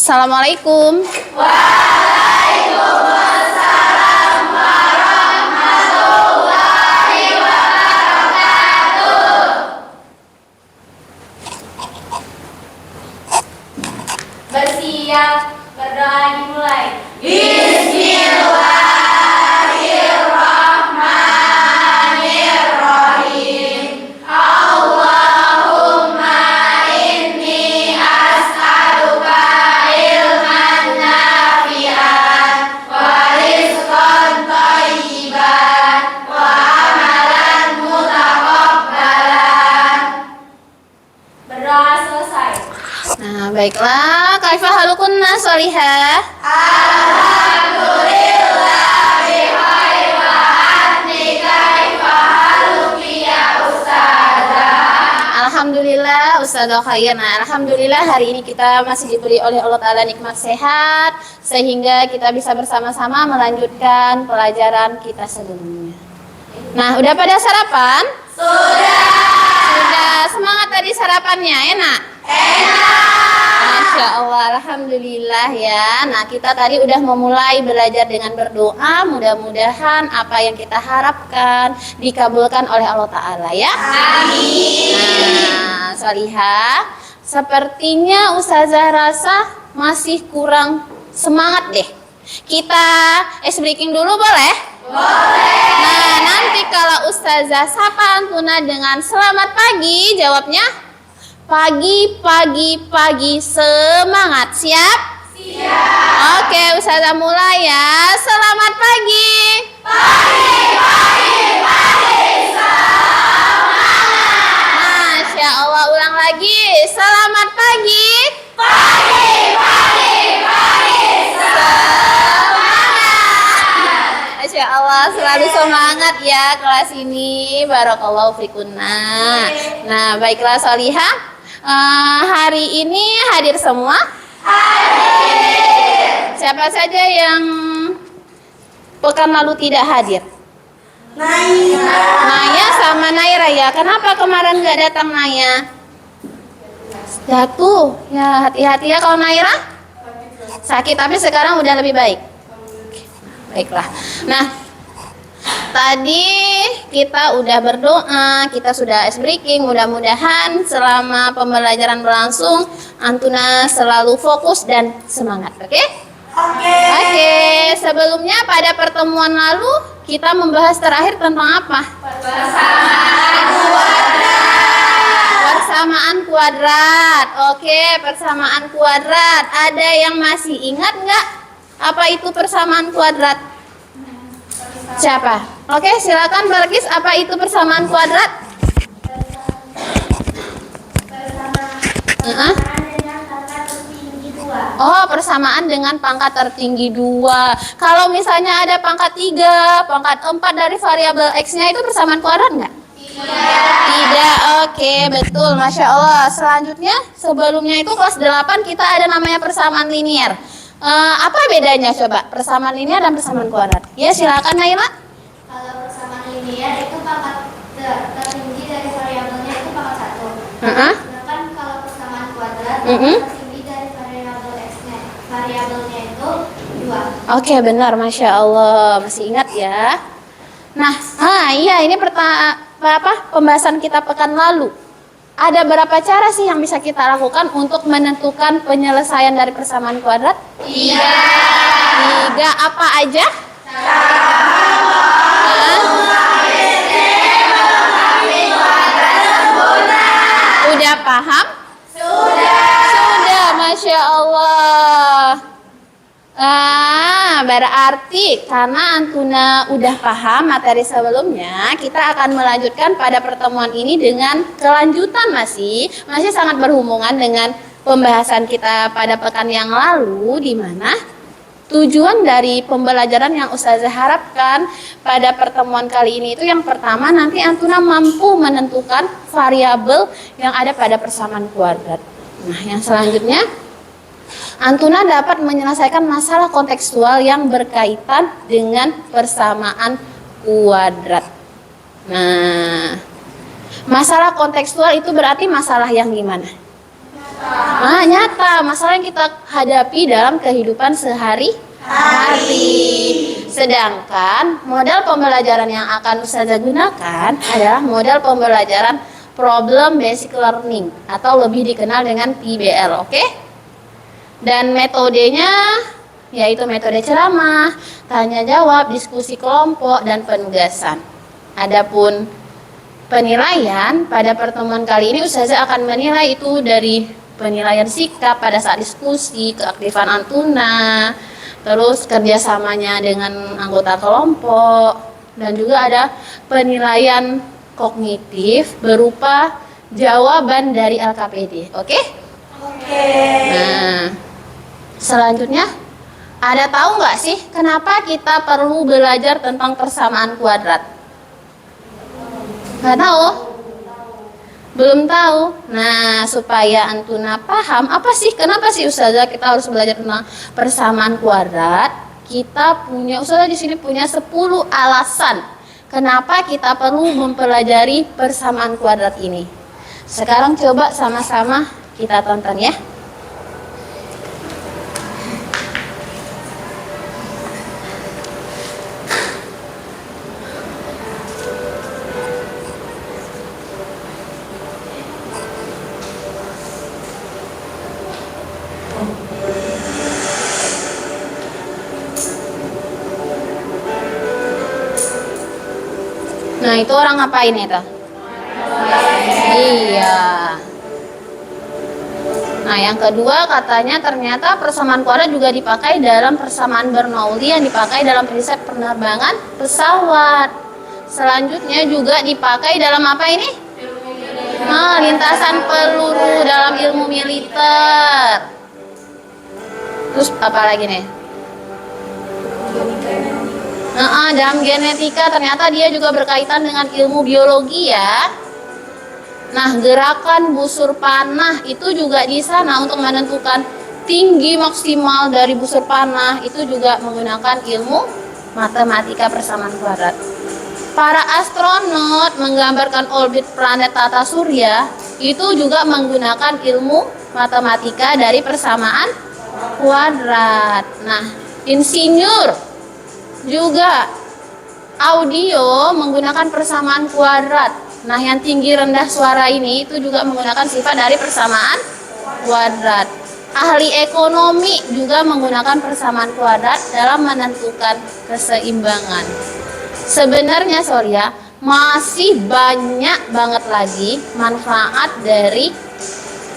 Assalamualaikum. Waalaikumsalam warahmatullahi wabarakatuh. Bersiap, berdoa dimulai. Bismillahirrahmanirrahim. Allahumma inni as'aluka ilman nafi'an wa rizqan thayyiban wa amalan mutaqabbalan. Berdoa selesai. Nah, baiklah. Kaifah halukunna sholihah? Alhamdulillah bikhair wa anti kaifah haluki ya ustazah. Alhamdulillah ustazah khair. Nah, alhamdulillah hari ini kita masih diberi oleh Allah Ta'ala nikmat sehat sehingga kita bisa bersama-sama melanjutkan pelajaran kita sebelumnya. Nah, udah pada sarapan? Sudah. Semangat tadi sarapannya, enak? Masya Allah, alhamdulillah ya. Nah, kita tadi udah memulai belajar dengan berdoa. Mudah-mudahan apa yang kita harapkan dikabulkan oleh Allah Ta'ala ya. Amin. Nah, Sholihah, sepertinya Ustazah rasa masih kurang semangat deh. Kita ice breaking dulu boleh? Boleh. Nah, nanti kalau Ustazah sapa Antuna dengan selamat pagi, jawabnya pagi, pagi, pagi, semangat. Siap? Siap. Oke, Ustazah mulai ya. Selamat pagi. Pagi, pagi, pagi, semangat. Masya Allah, ulang lagi. Selamat pagi. Pagi, pagi, pagi, semangat. Masya Allah, selalu semangat ya kelas ini. Barakallahu fikunna. Nah, baiklah Sholihah. Hari ini hadir semua? Hadir. Siapa saja yang pekan lalu tidak hadir? Naya sama Naira ya. Kenapa kemarin nggak datang Naya? Jatuh. Ya hati-hati ya kalau Naira. Sakit tapi sekarang udah lebih baik. Baiklah. Nah, tadi kita udah berdoa, kita sudah ice breaking. Mudah-mudahan selama pembelajaran berlangsung Antuna selalu fokus dan semangat. Oke? Oke. Sebelumnya pada pertemuan lalu kita membahas terakhir tentang apa? Persamaan kuadrat. Persamaan kuadrat. Oke, persamaan kuadrat. Ada yang masih ingat nggak apa itu persamaan kuadrat? Siapa? Oke, silakan Balkis, apa itu persamaan kuadrat? Oh, persamaan dengan pangkat tertinggi 2. Kalau misalnya ada pangkat 3, pangkat 4 dari variabel X-nya itu persamaan kuadrat nggak? Tidak. Oke, betul. Masya Allah. Selanjutnya, sebelumnya itu kelas 8 kita ada namanya persamaan linier. Apa bedanya coba persamaan linear dan persamaan kuadrat? Ya silakan Naila. Kalau persamaan linear itu pangkat tertinggi dari variabelnya itu pangkat 1. Sedangkan kalau persamaan kuadrat pangkat tertinggi dari variabel x-nya, variabelnya itu 2. Oke, benar, Masya Allah, masih ingat ya. Nah, iya ini pembahasan kita pekan lalu. Ada berapa cara sih yang bisa kita lakukan untuk menentukan penyelesaian dari persamaan kuadrat? 3. Apa aja? Udah paham? Sudah, Masya Allah. Berarti karena Antuna udah paham materi sebelumnya, kita akan melanjutkan pada pertemuan ini dengan kelanjutan masih sangat berhubungan dengan pembahasan kita pada pekan yang lalu, di mana tujuan dari pembelajaran yang Ustazah harapkan pada pertemuan kali ini itu yang pertama, nanti Antuna mampu menentukan variabel yang ada pada persamaan kuadrat. Nah, yang selanjutnya Antuna dapat menyelesaikan masalah kontekstual yang berkaitan dengan persamaan kuadrat. Nah, masalah kontekstual itu berarti masalah yang gimana? Nyata, masalah yang kita hadapi dalam kehidupan sehari-hari. Sedangkan model pembelajaran yang akan Ustazah gunakan adalah model pembelajaran problem basic learning atau lebih dikenal dengan PBL, oke? Dan metodenya yaitu metode ceramah, tanya jawab, diskusi kelompok, dan penugasan. Adapun penilaian pada pertemuan kali ini Ustazah akan menilai itu dari penilaian sikap pada saat diskusi, keaktifan Antuna, terus kerjasamanya dengan anggota kelompok, dan juga ada penilaian kognitif berupa jawaban dari LKPD, oke? Oke. Nah, selanjutnya ada tahu nggak sih kenapa kita perlu belajar tentang persamaan kuadrat? Nggak tahu? Belum tahu? Nah, supaya Antuna paham apa sih, kenapa sih Ustazah kita harus belajar tentang persamaan kuadrat? Ustazah di sini punya 10 alasan kenapa kita perlu mempelajari persamaan kuadrat ini. Sekarang coba sama-sama kita tonton ya. Nah, itu orang ngapain itu? Iya. Nah, yang kedua katanya ternyata persamaan kuadrat juga dipakai dalam persamaan Bernoulli yang dipakai dalam prinsip penerbangan pesawat. Selanjutnya juga dipakai dalam apa ini? Lintasan peluru dalam ilmu militer. Terus apa lagi nih? Dalam genetika ternyata dia juga berkaitan dengan ilmu biologi ya. Nah, gerakan busur panah itu juga di sana untuk menentukan tinggi maksimal dari busur panah itu juga menggunakan ilmu matematika persamaan kuadrat. Para astronot menggambarkan orbit planet tata surya itu juga menggunakan ilmu matematika dari persamaan kuadrat. Nah, insinyur juga audio menggunakan persamaan kuadrat. Nah, yang tinggi rendah suara ini itu juga menggunakan sifat dari persamaan kuadrat. Ahli ekonomi juga menggunakan persamaan kuadrat dalam menentukan keseimbangan. Sebenarnya masih banyak banget lagi manfaat dari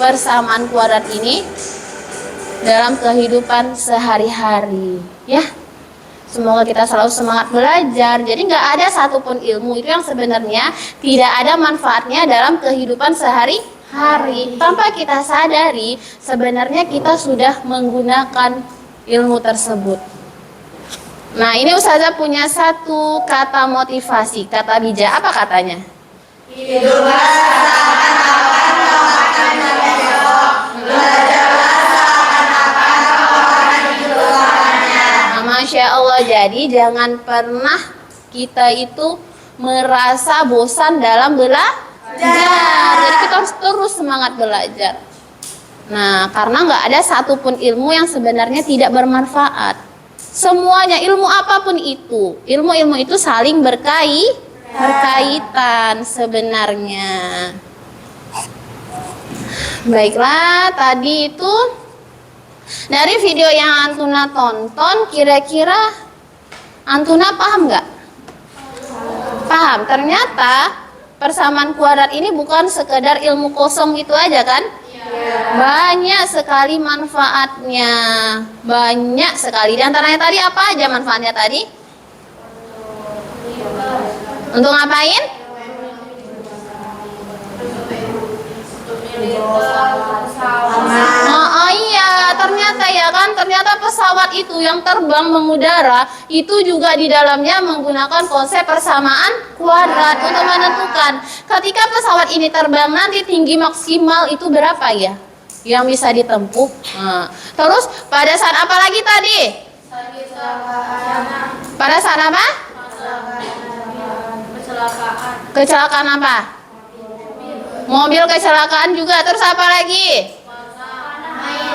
persamaan kuadrat ini dalam kehidupan sehari-hari ya. Semoga kita selalu semangat belajar. Jadi nggak ada satupun ilmu itu yang sebenarnya tidak ada manfaatnya dalam kehidupan sehari-hari. Tanpa kita sadari, sebenarnya kita sudah menggunakan ilmu tersebut. Nah, ini Ustazah punya satu kata motivasi, kata bijak. Apa katanya? Hiduplah seakan-akan kau akan sampai besok. Belajarlah seakan-akan kau akan hidup selamanya. Masya Allah, jadi jangan pernah kita itu merasa bosan dalam belajar. Jadi kita harus terus semangat belajar. Nah, karena nggak ada satupun ilmu yang sebenarnya tidak bermanfaat. Semuanya, ilmu apapun itu, ilmu-ilmu itu saling berkaitan sebenarnya. Baiklah, tadi itu dari video yang Antuna tonton, kira-kira Antuna paham nggak? Paham. Ternyata persamaan kuadrat ini bukan sekedar ilmu kosong gitu aja kan? Banyak sekali manfaatnya. Banyak sekali. Di antaranya tadi apa aja manfaatnya tadi? Untuk ngapain? Oh iya, ternyata pesawat itu yang terbang mengudara itu juga di dalamnya menggunakan konsep persamaan kuadrat untuk menentukan ketika pesawat ini terbang nanti tinggi maksimal itu berapa ya yang bisa ditempuh. Terus pada saat apa lagi tadi? Pada saat apa? Kecelakaan apa? Mobil kecelakaan juga. Terus apa lagi?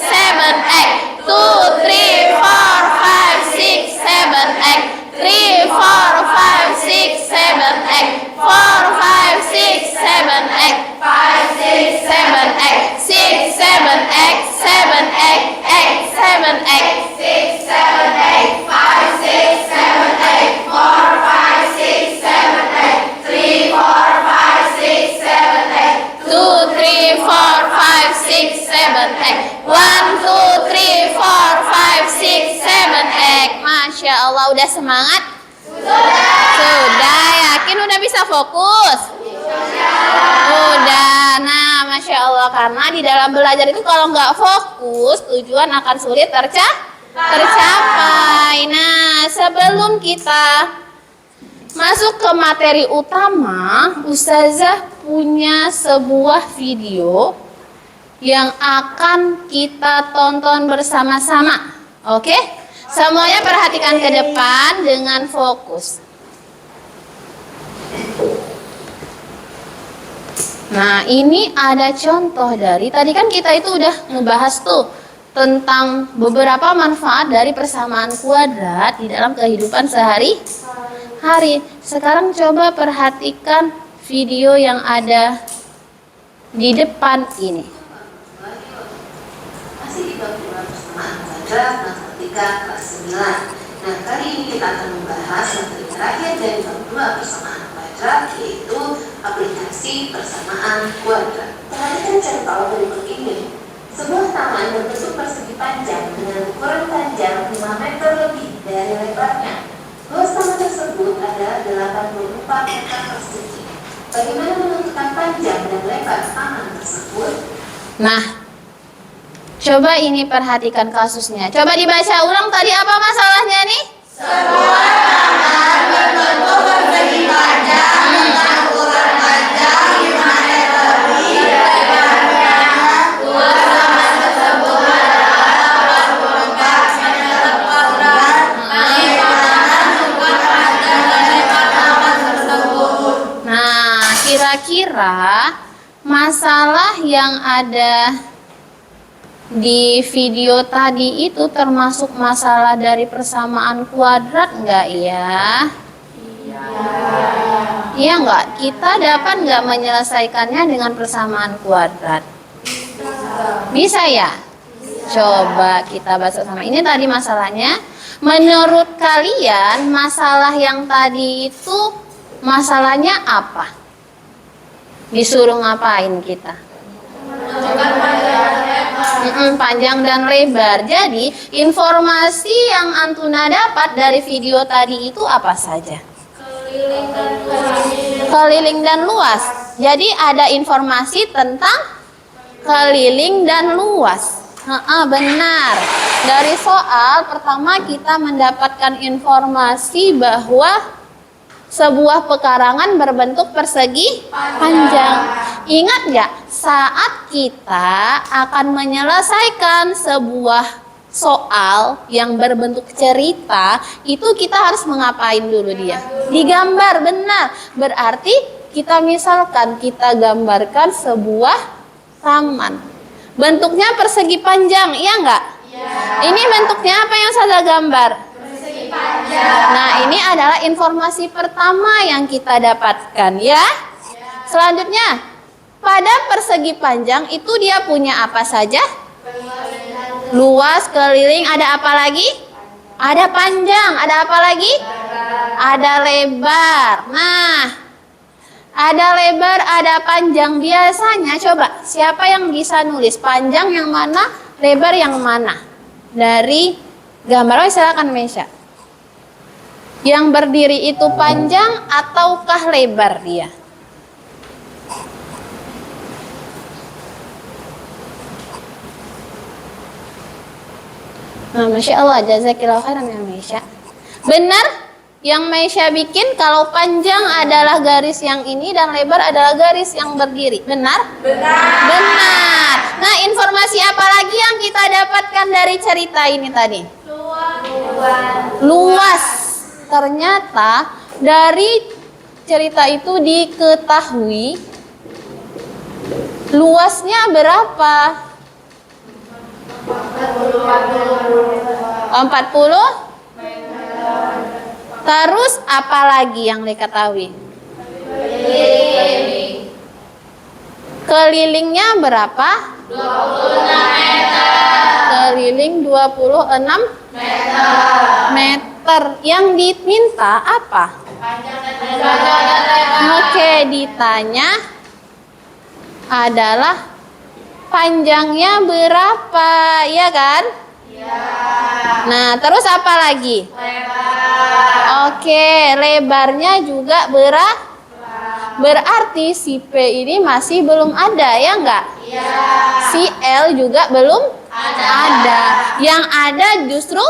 seven, eight. 2, 3, 4, 5, 6, 7, 8. 3, 4, 5, 6, 7, 8. 4, 5, 6, 7, 8. 5, 6, 7, 8. 6, 7, 8. 7, 8, 8, 7, 8. 6, 7, 8. 5, 6, 7, 8. 4, 5, 6, 7, 8. 3, 4, 5, 6, 7, 8. 2, 3, 4, 5, 6, 7, 8. 1, 2, 3, 4, 5, 6, 7, 8. Masya Allah, udah semangat? Sudah, yakin udah bisa fokus? Udah, nah Masya Allah. Karena di dalam belajar itu kalau nggak fokus, tujuan akan sulit tercapai. Nah, sebelum kita masuk ke materi utama, Ustazah punya sebuah video yang akan kita tonton bersama-sama. Oke? Semuanya perhatikan ke depan dengan fokus. Nah, ini ada contoh dari tadi kan kita itu udah ngebahas tuh tentang beberapa manfaat dari persamaan kuadrat di dalam kehidupan sehari-hari. Sekarang coba perhatikan video yang ada di depan ini. Masih di bab 2 persamaan kuadrat matematika kelas 9. Nah, kali ini kita akan membahas materi terakhir dari bab 2 persamaan kuadrat, yaitu aplikasi persamaan kuadrat. Perhatikan contoh berikut ini. Sebuah taman berbentuk persegi panjang dengan ukuran panjang 5 meter lebih dari lebarnya. Luas taman tersebut adalah 84 meter persegi. Bagaimana menentukan panjang dan lebar taman tersebut? Nah, coba ini perhatikan kasusnya. Coba dibaca ulang tadi apa masalahnya nih? Sebuah taman berbentuk persegi panjang dengan ukuran panjang 5 meter lebih dari lebarnya. Luas taman tersebut adalah 84 meter kuadrat. Bagaimana menentukan panjang dan lebar taman tersebut? Nah, kira-kira masalah yang ada di video tadi itu termasuk masalah dari persamaan kuadrat enggak ya? Iya enggak? Kita dapat enggak menyelesaikannya dengan persamaan kuadrat? Bisa ya? Coba kita bahas sama. Ini tadi masalahnya. Menurut kalian masalah yang tadi itu masalahnya apa? Disuruh ngapain kita? Panjang dan lebar. Jadi informasi yang Antuna dapat dari video tadi itu apa saja? Keliling dan luas. Jadi ada informasi tentang keliling dan luas. Benar. Dari soal pertama kita mendapatkan informasi bahwa sebuah pekarangan berbentuk persegi panjang. Ingat nggak saat kita akan menyelesaikan sebuah soal yang berbentuk cerita, itu kita harus mengapain dulu dia? Digambar, benar. Berarti kita misalkan kita gambarkan sebuah taman. Bentuknya persegi panjang, iya nggak? Ini bentuknya apa yang saya gambar? Nah, ini adalah informasi pertama yang kita dapatkan ya. Selanjutnya, pada persegi panjang itu dia punya apa saja? Luas, keliling, ada apa lagi? Ada panjang, ada apa lagi? Ada lebar. Nah, ada lebar, ada panjang. Biasanya coba siapa yang bisa nulis panjang yang mana, lebar yang mana? Dari gambar, silakan Mesya. Yang berdiri itu panjang ataukah lebar dia? Nah, Masya Allah, jazakillah khairan ya Mesya. Benar yang Mesya bikin kalau panjang adalah garis yang ini dan lebar adalah garis yang berdiri. Benar? Benar. Nah, informasi apa lagi yang kita dapatkan dari cerita ini tadi? Luas. Ternyata dari cerita itu diketahui luasnya berapa? 40? Terus apa lagi yang diketahui? Kelilingnya berapa? 26 meter. Keliling 26 meter. Yang diminta apa? Oke, ditanya adalah panjangnya berapa, ya kan? Nah, terus apa lagi? Oke, lebarnya juga berarti si P ini masih belum ada, ya enggak? Si L juga belum ada. Yang ada justru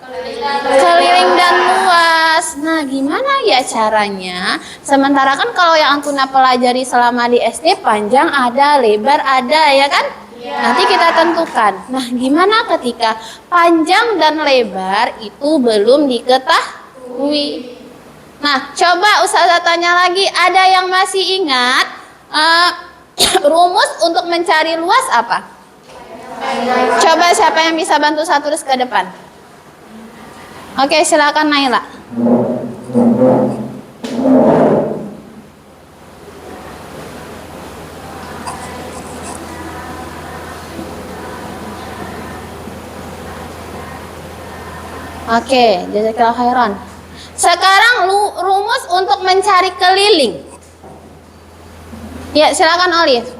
keliling dan luas. Nah, gimana ya caranya? Sementara kan kalau yang Antuna pelajari selama di SD panjang ada, lebar ada, ya kan? Nanti kita tentukan. Nah, gimana ketika panjang dan lebar itu belum diketahui? Nah, coba Ustazah tanya lagi, ada yang masih ingat rumus untuk mencari luas apa? Coba siapa yang bisa bantu saya tulis ke depan? Oke, silakan Naila. Oke, jazakallahu khairan. Sekarang rumus untuk mencari keliling. Ya, silakan Olive.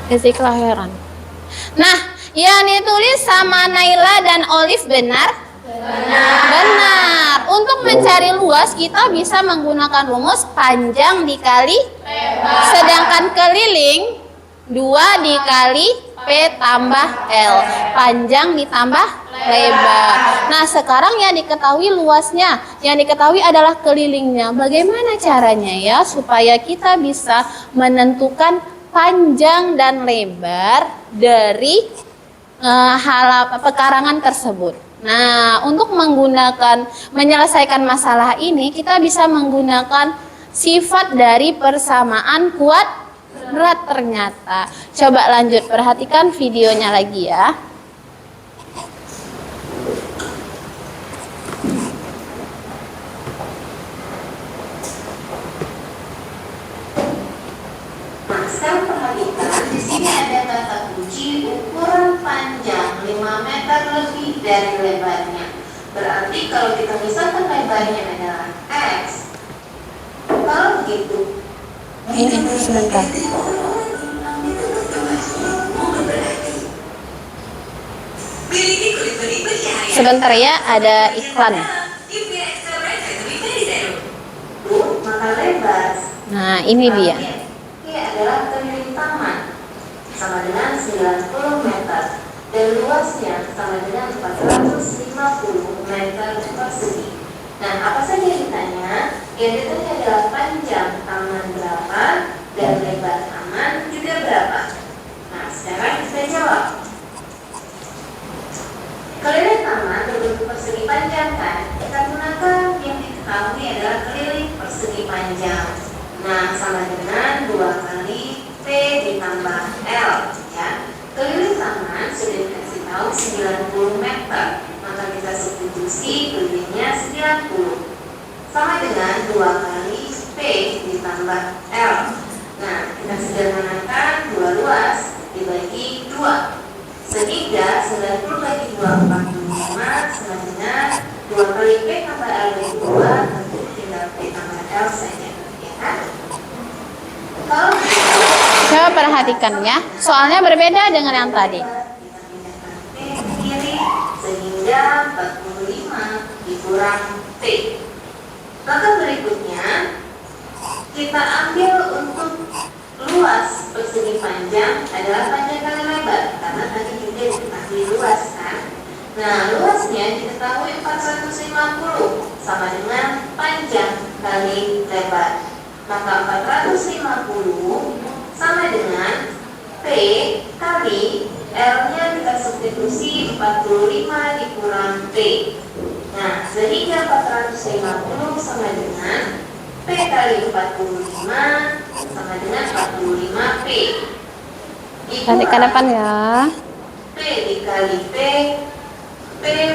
Jazakallahu khairan. Nah, yang ditulis sama Naila dan Olive benar? Benar. Untuk mencari luas kita bisa menggunakan rumus panjang dikali lebar. Sedangkan keliling 2 dikali P tambah L. Panjang ditambah lebar. Nah, sekarang yang diketahui luasnya, yang diketahui adalah kelilingnya. Bagaimana caranya ya supaya kita bisa menentukan panjang dan lebar dari pekarangan tersebut. Nah, untuk menyelesaikan masalah ini, kita bisa menggunakan sifat dari persamaan kuadrat ternyata. Coba lanjut, perhatikan videonya lagi ya. Nah, sekarang perhatikan, di sini ada kata kunci ukuran panjang 5 meter lebih dari lebarnya. Berarti kalau kita misalkan lebarnya adalah X, kalau begitu Ini sebentar. Miliki kulit benih bercahaya. Sebentar ya, ada iklan. UV Extra Brighter Kulit Benih Serum. Bu, maka lebar. Nah, ini dia. Ini adalah keliling taman sama dengan 90 meter dan luasnya sama dengan 450 meter persegi. Nah, apa saja yang ditanya? Yang ditanya adalah panjang taman berapa dan lebar taman juga berapa. Nah, sekarang kita jawab. Keliling taman berbentuk persegi panjang kan? Kita gunakan yang diketahui adalah keliling persegi panjang. Nah, sama dengan 2 kali P ditambah L ya. Keliling taman sudah dikasih tahu 90 meter, maka kita substitusi kelilingnya 90. Sama dengan 2 kali P ditambah L. Nah, kita sederhanakan 2 luas dibagi 2. Sehingga 90 bagi 2 45 sama dengan 2 kali P tambah L bagi 2, tentu tinggal P tambah L saja. Kalau Coba perhatikan ya, soalnya berbeda dengan yang tadi. kita pindahkan P ke kiri sehingga 45 dikurang P. Maka berikutnya kita ambil untuk luas persegi panjang adalah panjang kali lebar, karena tadi juga diketahui luas kan. Nah, luasnya diketahui 450 sama dengan panjang kali lebar. Maka 450 sama dengan P kali L-nya kita substitusi 45 dikurang P. Nah, sehingga 450 sama dengan P kali 45 sama dengan 45 P. Nanti ke depan ya. P dikali P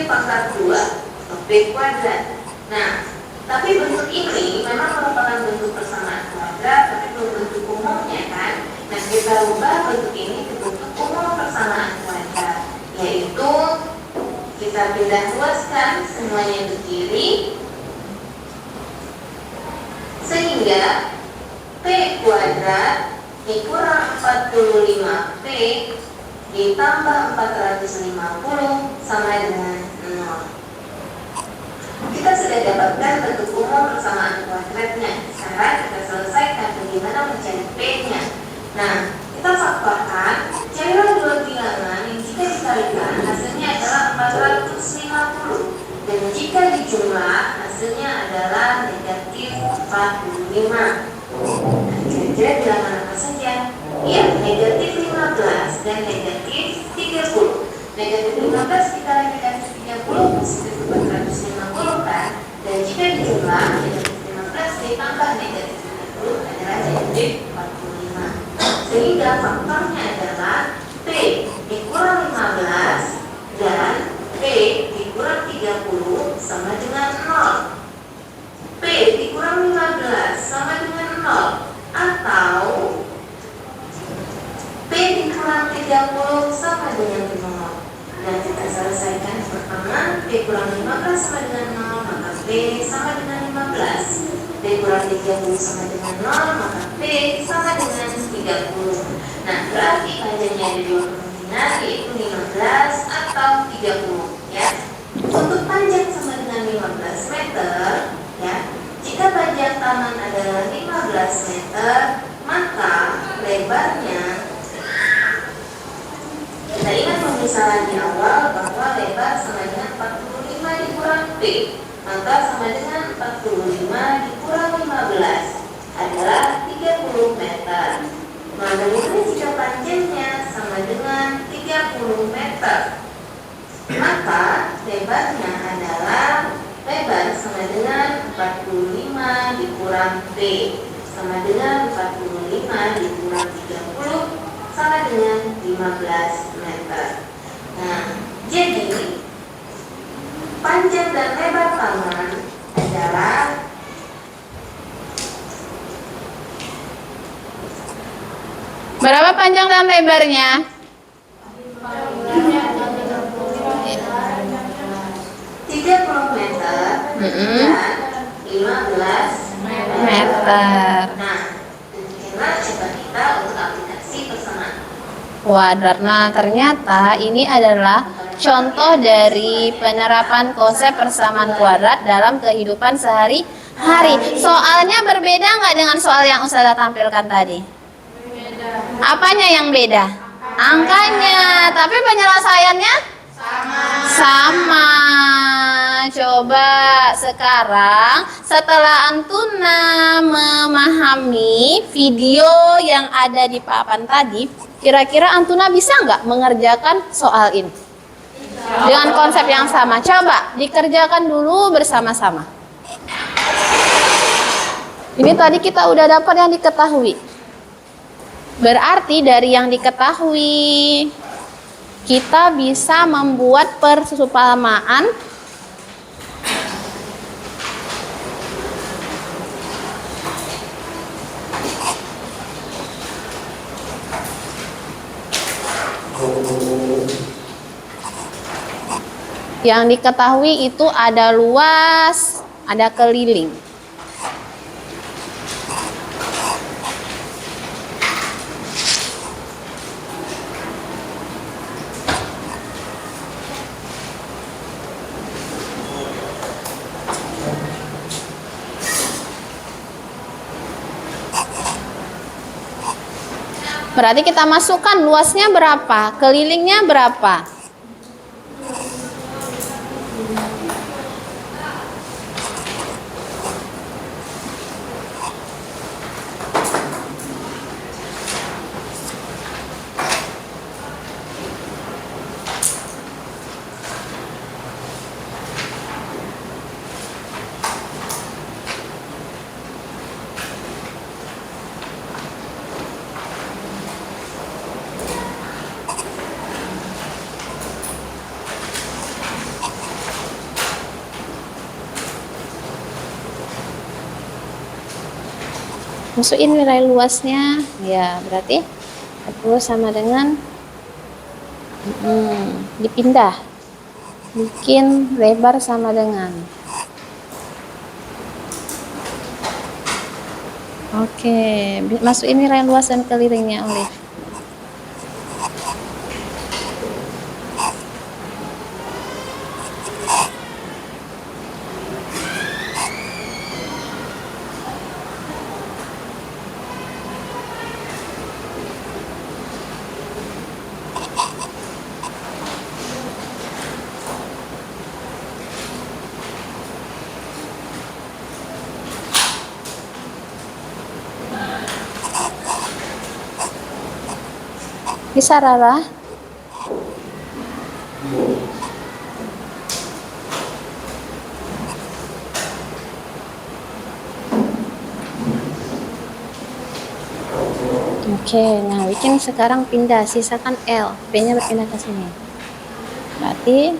pangkat 2 atau P kuadrat. Nah, tapi bentuk ini memang merupakan bentuk persamaan kuadrat, tapi belum bentuk umumnya kan. Nah, kita ubah bentuk ini ke bentuk umum persamaan kuadrat, yaitu kita pindah luaskan semuanya ke kiri, sehingga P kuadrat dikurang 45P ditambah 450 sama dengan 0. Kita sudah dapatkan bentuk umum persamaan kuadratnya. Sekarang kita selesaikan bagaimana mencari P-nya. Nah, kita faktorkan carilah dua bilangan yang jika dikalikan hasilnya adalah 450 dan jika dijumlah hasilnya adalah negatif 45. Nah, kira-kira bilangan apa saja? Ya, negatif 15 dan negatif 30. Negatif 15 dikali negatif 30 positif 450 kan? Dan jika dijumlah negatif 15 ditambah negatif 30 adalah negatif 45. Sehingga faktornya adalah P dikurang 15 dan P dikurang 30 sama dengan 0. P dikurang 15 sama dengan 0 atau P dikurang 30 sama dengan 0. Nah, kita selesaikan pertama P kurang 15 sama dengan 0, maka P sama dengan 15. P kurang 30 sama dengan 0, maka P sama dengan 30. Nah, berarti panjangnya ada dua kemungkinan, yaitu 15 atau 30 ya. Untuk panjang sama dengan 15 meter ya, jika panjang taman adalah 15 meter, maka lebarnya, kita ingat pemisahan di awal bahwa lebar sama dengan 45 dikurang P, maka sama dengan 45 dikurang 15 adalah 30 meter. Nah, bagaimana jika panjangnya sama dengan 30 meter? Maka lebarnya adalah lebar sama dengan 45 dikurang P sama dengan 45 dikurang 30 sama dengan 15 meter. Nah, jadi panjang dan lebar taman adalah Berapa panjang dan lebarnya? 30 meter dan 15 Meter. Nah, demikianlah coba kita untuk aplikasi persamaan. Kuadrat. Nah, ternyata ini adalah contoh dari penerapan konsep persamaan kuadrat dalam kehidupan sehari-hari. Soalnya berbeda nggak dengan soal yang Ustazah tampilkan tadi? Apanya yang beda? Angkanya. Tapi penyelesaiannya sama. Coba sekarang setelah Antuna memahami video yang ada di papan tadi, kira-kira Antuna bisa nggak mengerjakan soal ini? Dengan konsep yang sama. Coba dikerjakan dulu bersama-sama. Ini tadi kita udah dapat yang diketahui. Berarti dari yang diketahui kita bisa membuat persumpamaan yang diketahui itu ada luas, ada keliling. Berarti kita masukkan luasnya berapa, kelilingnya berapa. Masukin nilai luasnya, ya berarti 40 sama dengan dipindah, bikin lebar sama dengan. Oke, masukin nilai luas dan kelilingnya, Olive. Bisa, Rara? Oke, nah bikin sekarang pindah, sisakan L, B-nya berpindah ke sini. Berarti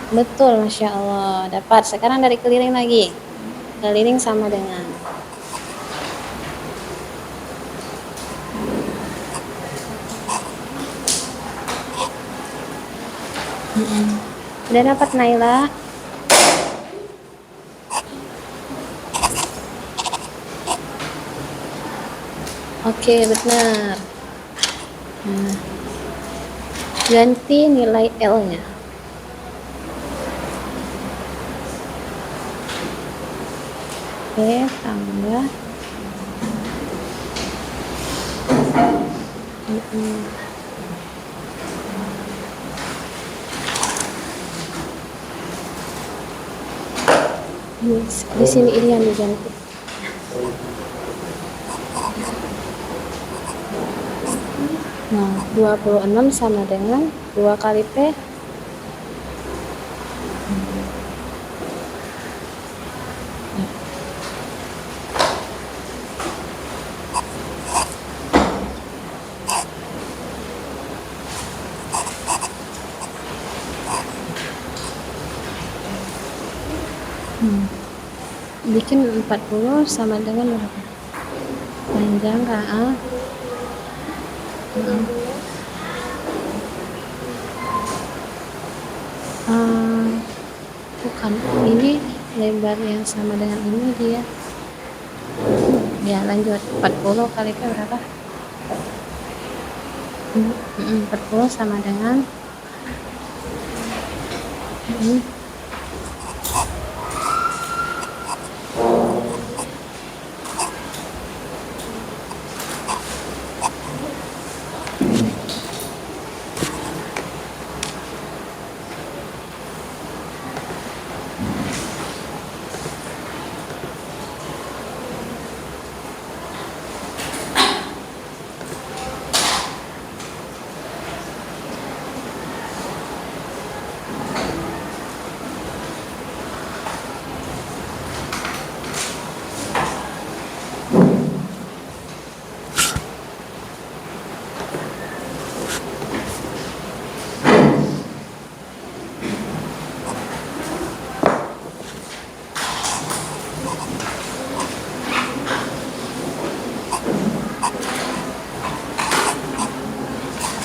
betul, Masya Allah, dapat. Sekarang dari keliling lagi, keliling sama dengan. Udah dapat, Naila? Oke, benar. Nah, ganti nilai L-nya. Oke, tambah. Di sini ini yang diganti. Nah, 26 sama dengan 2 kali P. Bikin 40 sama dengan berapa? Panjang Kak. Bukan, ini lebar yang sama dengan ini dia. Ya, lanjut. 40 kali P berapa? 40 sama dengan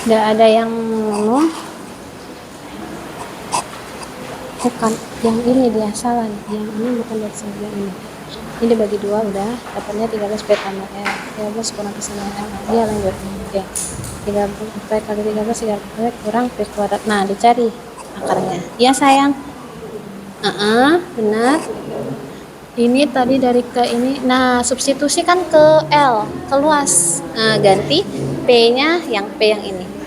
nggak ada yang bukan yang ini, dia salah nih. Yang ini bukan dari sini, yang ini dibagi dua, udah dapatnya 13 P tambah L, 13 kurang P sama L. Dia lanjut, oke, 30 P kali 13 P kurang P kuadrat. Nah, dicari akarnya. Iya sayang, benar. Ini tadi dari ke ini, nah substitusikan ke L, ke luas. Nah, ganti P nya yang P yang ini.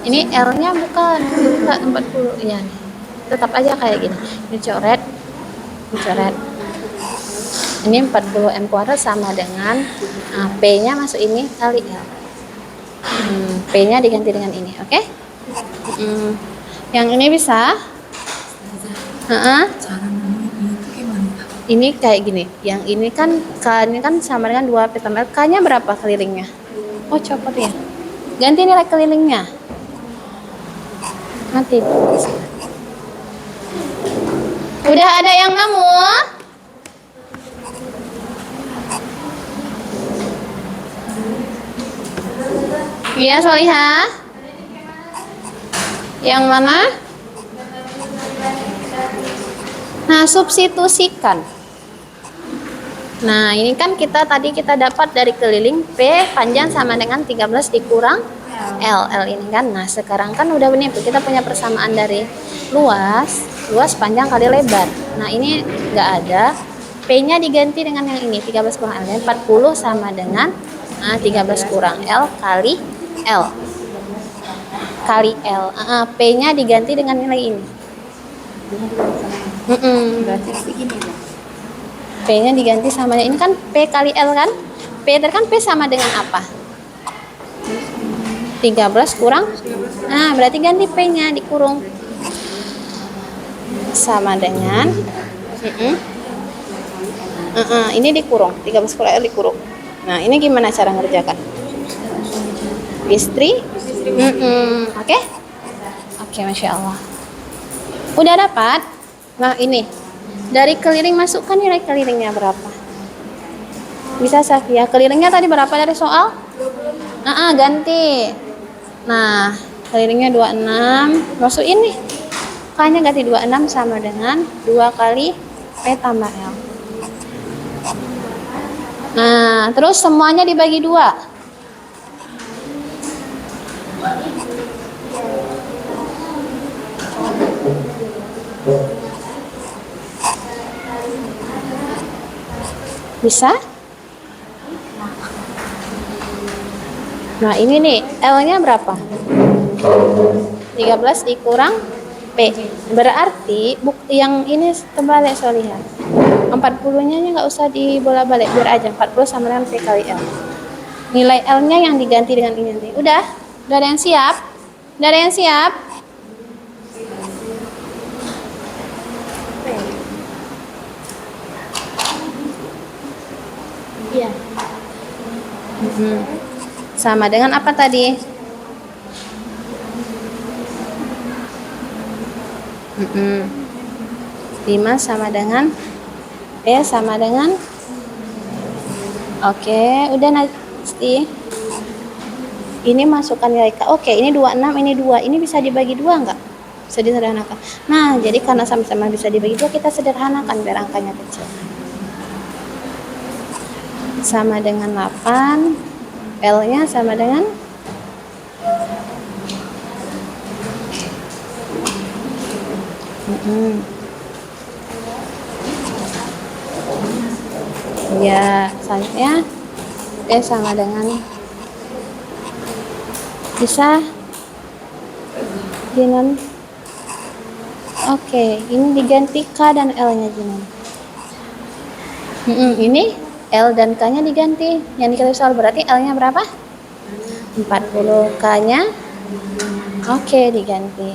Ini L-nya bukan 40 ya, nih. Tetap aja kayak gini. Ini coret. Ini 40 M kuadrat sama dengan P-nya masuk ini kali L. P-nya diganti dengan ini, oke? Yang ini bisa? Ini kayak gini. Yang ini kan K-nya kan sama dengan 2 P tambah L. K-nya berapa kelilingnya? Oh, copot ya. Ganti nilai kelilingnya. Nanti. Udah ada yang nemu? Iya, Solihah. Yang mana? Nah, substitusikan. Nah, ini kan kita dapat dari keliling P panjang sama dengan 13 dikurang L ini kan. Nah, sekarang kan udah benih, kita punya persamaan dari luas panjang kali lebar. Nah, ini nggak ada. P-nya diganti dengan yang ini, 13 kurang L. 40 sama dengan 13 kurang L kali L. P-nya diganti dengan nilai ini. Berarti begini ya. P-nya diganti sama ini kan P kali L kan? P kan P sama dengan apa? 13 kurang. Nah, berarti ganti P-nya dikurung. Sama dengan ini dikurung, 13 kurang L dikurung. Nah, ini gimana cara ngerjakan? Istri? Oke? Oke, Masya Allah. Udah dapat? Nah, ini dari keliling masukkan nilai kelilingnya berapa? Bisa Safia, kelilingnya tadi berapa dari soal? Ganti. Nah, kelilingnya 26, masuk ini. K-nya ganti 26 sama dengan 2 kali P tambah L. Nah, terus semuanya dibagi 2. Bisa? Nah, ini nih, L-nya berapa? 13 dikurang P. Berarti yang ini terbalik Solihah. 40-nya nggak usah dibolak-balik, biar aja 40 sama dengan P kali L. Nilai L-nya yang diganti dengan ini nanti. Udah ada yang siap? Udah ada yang siap? Iya. Sama dengan apa tadi? 5 sama dengan P sama dengan. Oke, udah Nasti. Ini masukkan nilai K. Oke, ini 26, ini 2. Ini bisa dibagi 2 enggak? Bisa disederhanakan. Nah, jadi karena sama-sama bisa dibagi 2, kita sederhanakan biar angkanya kecil. Sama dengan 8 L-nya sama dengan ya, selanjutnya P sama dengan bisa Jinan. Oke, ini diganti K dan L-nya Jinan. Ini L dan K-nya diganti. Yang dikasih soal berarti L-nya berapa? 40, K-nya oke diganti.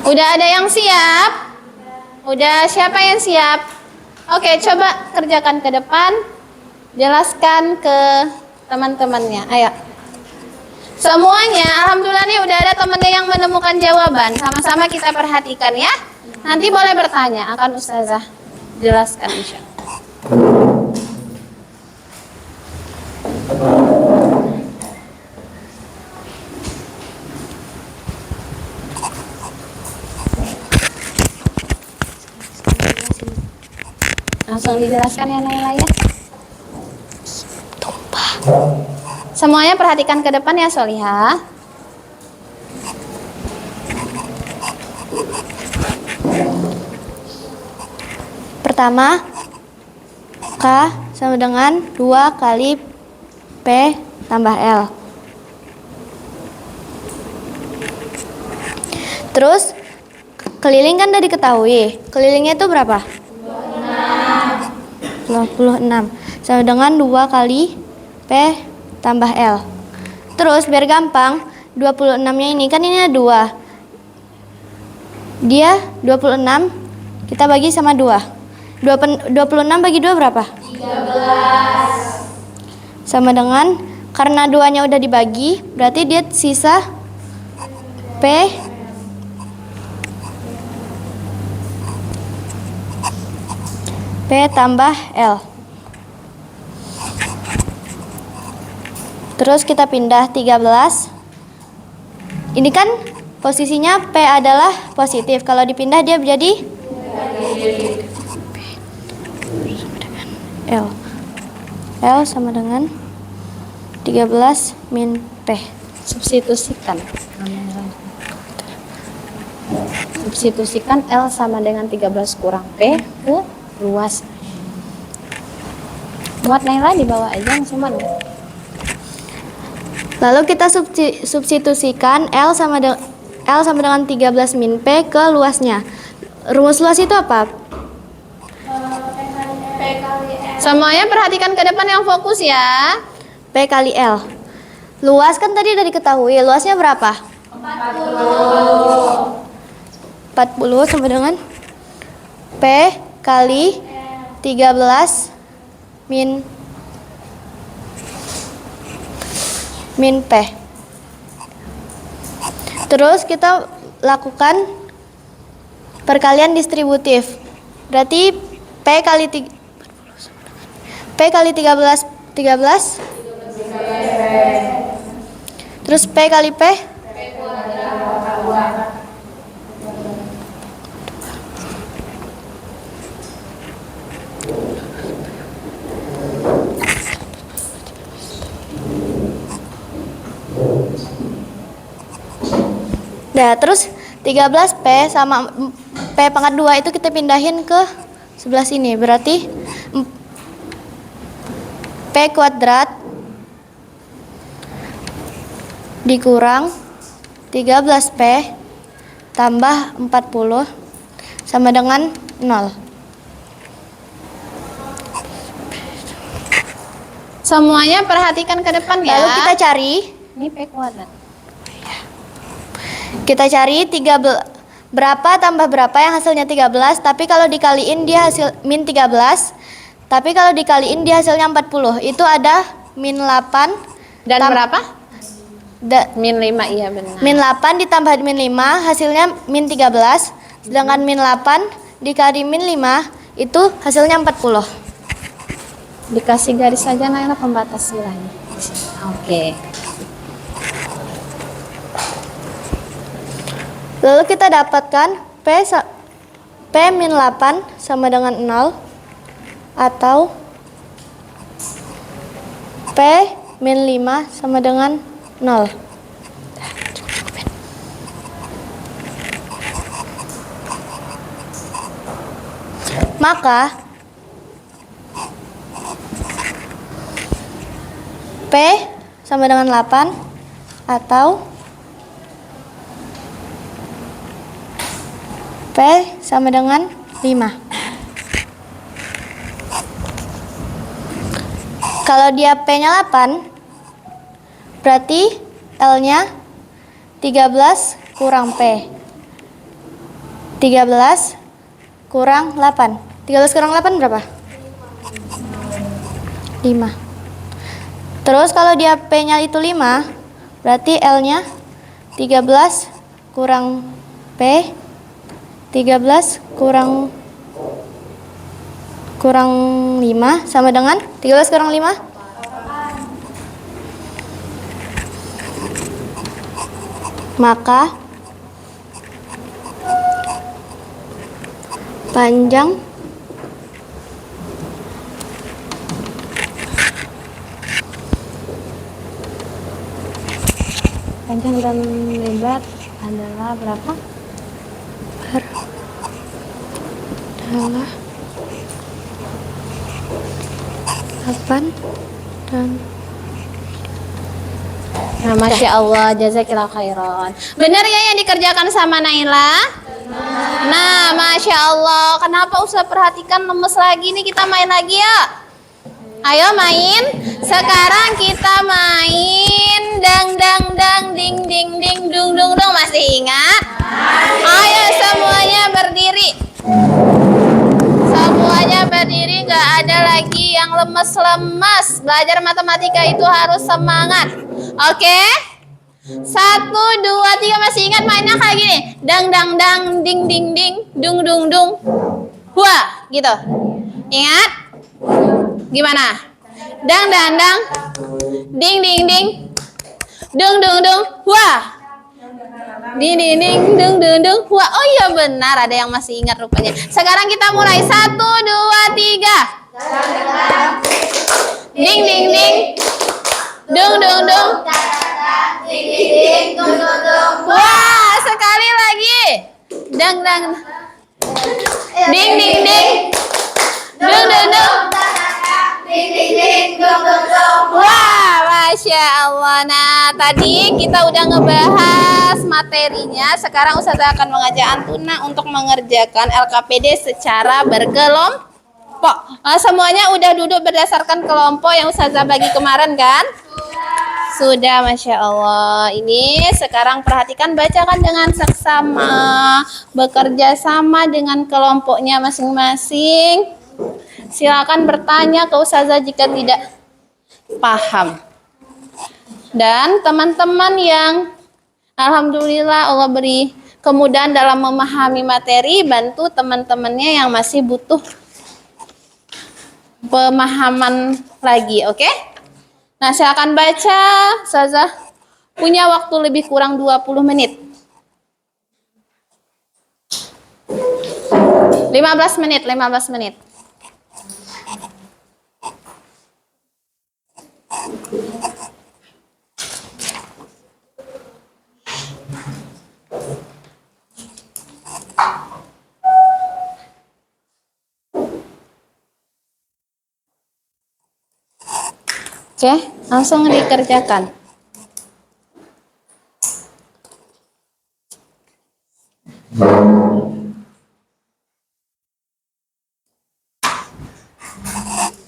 Udah ada yang siap? Udah, siapa yang siap? Oke, coba kerjakan ke depan. Jelaskan ke teman-temannya. Ayo. Semuanya, alhamdulillah nih udah ada temennya yang menemukan jawaban. Sama-sama kita perhatikan ya. Nanti boleh bertanya, akan Ustazah jelaskan insya Allah. Langsung dijelaskan ya Naila ya. Tumpah. Semuanya perhatikan ke depan ya Solihah. Pertama, K sama dengan 2 kali P tambah L. Terus, keliling kan udah diketahui. Kelilingnya itu berapa? 26. Sama dengan 2 kali P tambah L. Terus, biar gampang, 26-nya ini, kan ini ada 2. Dia 26, kita bagi sama 2. 26 bagi 2 berapa? 13. Sama dengan, karena 2-nya udah dibagi, berarti dia sisa P tambah L. Terus kita pindah 13. Ini kan posisinya P adalah positif. Kalau dipindah dia menjadi L. L sama dengan 13 min P. Substitusikan. Substitusikan L sama dengan 13 kurang P ke luas. Muat Naila dibawa aja semua. Lalu kita substitusikan L sama dengan 13 min P ke luasnya. Rumus luas itu apa? Semuanya perhatikan ke depan yang fokus ya. P kali L. Luas kan tadi udah diketahui. Luasnya berapa? 40 sama dengan P kali 13 min P. Terus kita lakukan perkalian distributif. Berarti P kali 13. Terus P kali P? Nah, terus 13P sama P pangkat 2 itu kita pindahin ke sebelah sini. Berarti P kuadrat dikurang 13P tambah 40 sama dengan 0. Semuanya perhatikan ke depan ya. Lalu kita cari. Ini P kuadrat. Kita cari berapa tambah berapa yang hasilnya 13, tapi kalau dikaliin dia hasil min 13, tapi kalau dikaliin dia hasilnya 40. Itu ada min 8 Dan berapa? Min 5, iya benar. Min 8 ditambah min 5 hasilnya min 13, sedangkan min 8 dikali min 5 itu hasilnya 40. Dikasih garis saja Naila pembatas nilainya. Oke. Lalu kita dapatkan P min 8 sama dengan 0 atau P min 5 sama dengan 0. Maka P sama dengan 8 atau P sama dengan 5. Kalau dia P-nya 8, berarti L-nya 13 kurang P. 13 kurang 8. 13 kurang 8 berapa? 5. Terus kalau dia P-nya itu 5, berarti L-nya 13 kurang P. 13 kurang 5 sama dengan 13 kurang 5. Maka panjang dan lebar adalah berapa? Adalah 8 dan Nah, Masya Allah, jazakillah khairan. Benar ya yang dikerjakan sama Naila? Nah, Masya Allah. Kenapa Ustaz perhatikan lemes lagi nih, kita main lagi ya? Ayo main. Sekarang kita main dang dang dang ding ding ding dung dung dung. Masih ingat? Ayo semuanya berdiri. Semuanya berdiri, nggak ada lagi yang lemes-lemes. Belajar matematika itu harus semangat. Oke? 1, 2, 3, masih ingat mainnya kayak gini? Dang dang dang ding ding ding dung dung dung. Wah, gitu. Ingat? Gimana? Dang dang dang ding ding ding dung dung dung. Wah. Ding ding ding dung dung dung. Wah, oh iya benar, ada yang masih ingat rupanya. Sekarang kita mulai 1, 2, 3. Ding ding ding dung dung dung. Wah, sekali lagi. Dang dang. Ding ding ding dung dung dung. Wah, Masya Allah. Nah, tadi kita udah ngebahas materinya. Sekarang Ustazah akan mengajak Antuna untuk mengerjakan LKPD secara berkelompok. Semuanya udah duduk berdasarkan kelompok yang Ustazah bagi kemarin kan? Sudah, Masya Allah. Ini sekarang perhatikan, bacakan dengan seksama, bekerja sama dengan kelompoknya masing-masing. Silakan bertanya ke Ustazah jika tidak paham. Dan teman-teman yang alhamdulillah Allah beri kemudahan dalam memahami materi, bantu teman-temannya yang masih butuh pemahaman lagi, oke? Nah, silakan baca. Ustazah punya waktu lebih kurang 20 menit. 15 menit, 15 menit. Oke, langsung dikerjakan.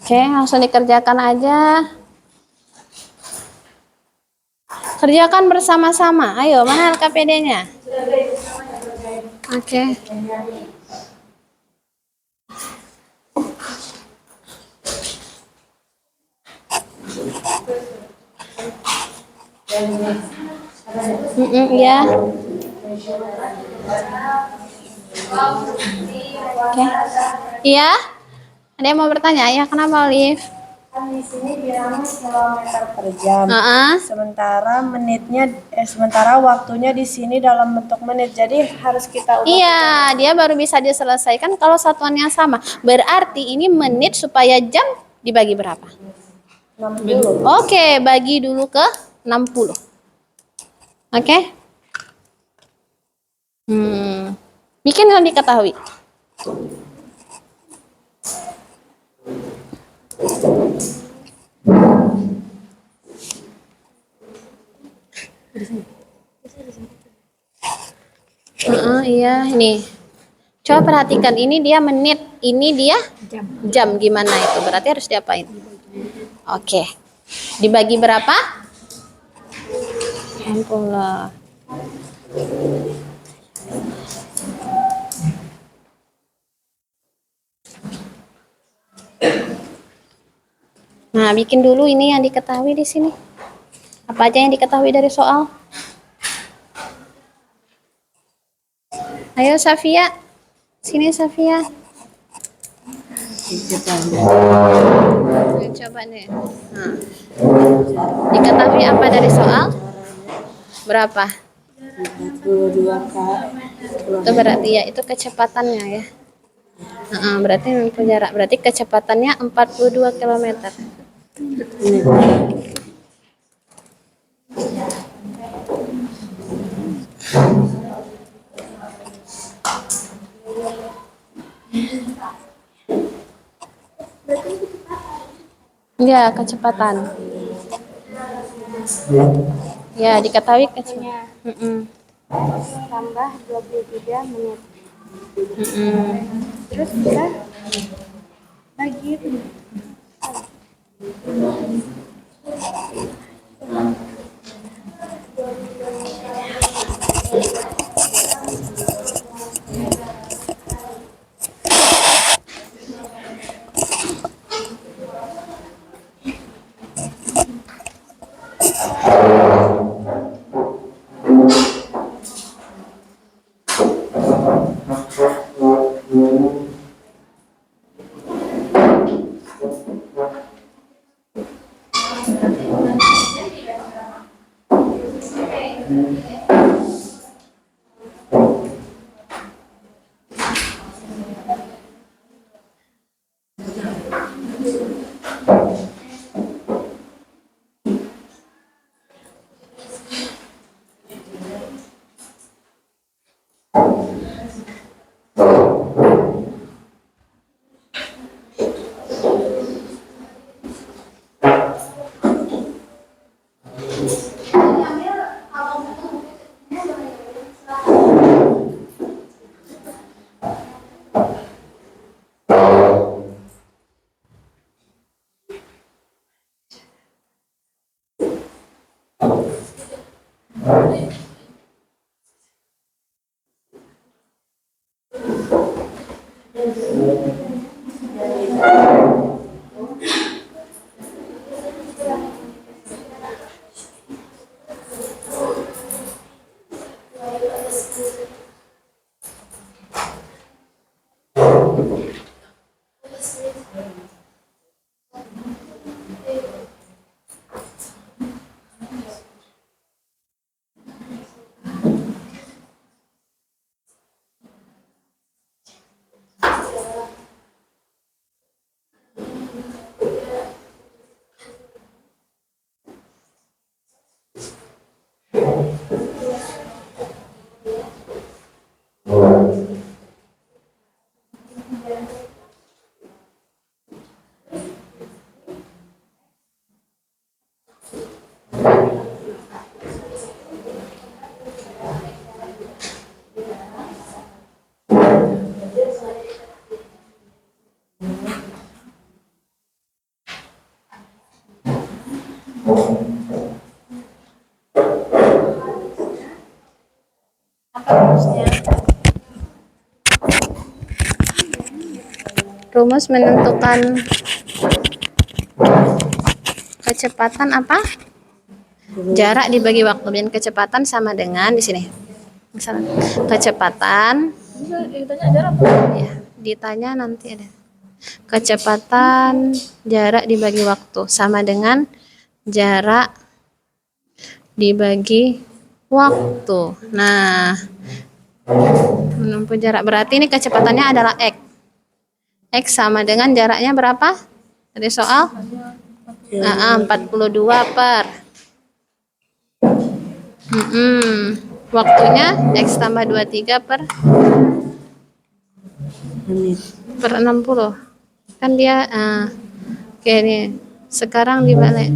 Oke, langsung dikerjakan aja. Kerjakan bersama-sama. Ayo, mana LKPD-nya? Oke. Ya. Oke. Iya? Ada yang mau bertanya? Ya, kenapa, Olive? Kan di sini bilangnya kilometer per jam. Heeh. Sementara waktunya di sini dalam bentuk menit. Jadi harus kita ubah. Iya, dia baru bisa diselesaikan kalau satuannya sama. Berarti ini menit supaya jam dibagi berapa? 60. Oke, bagi dulu ke 60. Oke? Bikin yang diketahui. Iya, ini. Coba perhatikan, ini dia menit, ini dia jam. Gimana itu? Berarti harus diapain? Oke. Dibagi berapa? 60. Nah, bikin dulu ini yang diketahui di sini. Apa aja yang diketahui dari soal? Ayo Safia. Sini Safia. Ayo, coba nih. Nah. Diketahui apa dari soal? Berapa? 22 km. Itu berarti ya, itu kecepatannya ya. Berarti jarak. Berarti kecepatannya 42 km. Ya, kecepatan. Ya, diketahui kecepatan. Tambah 23 menit. Terus kita Bagi rumus menentukan kecepatan apa? Jarak dibagi waktu, dan kecepatan sama dengan di sini. Misalnya kecepatan. Ya, ditanya nanti ada. Kecepatan jarak dibagi waktu sama dengan jarak dibagi waktu. Nah, menempuh jarak berarti ini kecepatannya adalah X. X sama dengan jaraknya berapa? Tadi soal 42 per waktunya X tambah 23 per 60. Kan dia oke nih. Sekarang dibalik.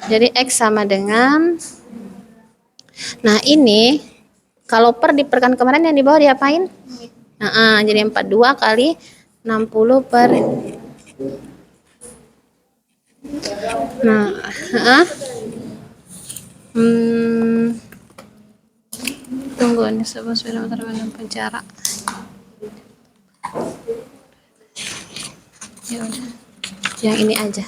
Jadi X sama dengan, nah ini kalau per diperkan kemarin yang di bawah diapain? Jadi 42 kali 60 per tunggu ini sebuah speedometer menempuh jarak. Ya udah, yang ini aja.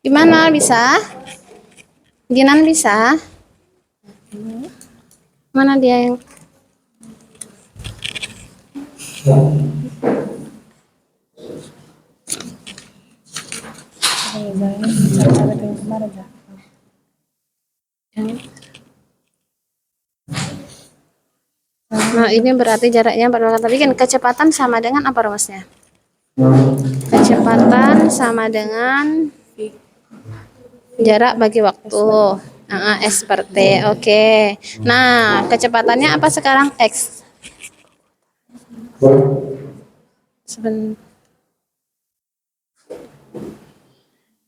Gimana, bisa? Ginan bisa? Mana dia yang Nah, ini berarti jaraknya 42 kali. Bikin kecepatan sama dengan apa rumusnya? Kecepatan sama dengan jarak bagi waktu. S per T. Oke. Nah, kecepatannya apa sekarang? X.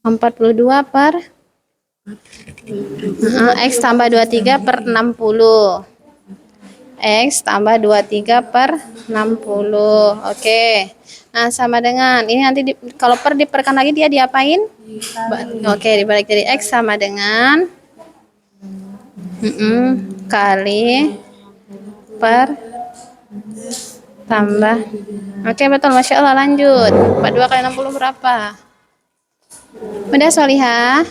42 per X tambah 23 per 60. X tambah 23 per 60. Oke. Nah, sama dengan ini nanti kalau per diperkan lagi dia diapain? Oke, dibalik jadi X sama dengan kali per tambah. Oke, betul. Masya Allah, lanjut. 42 kali 60 berapa? Udah, Solihah?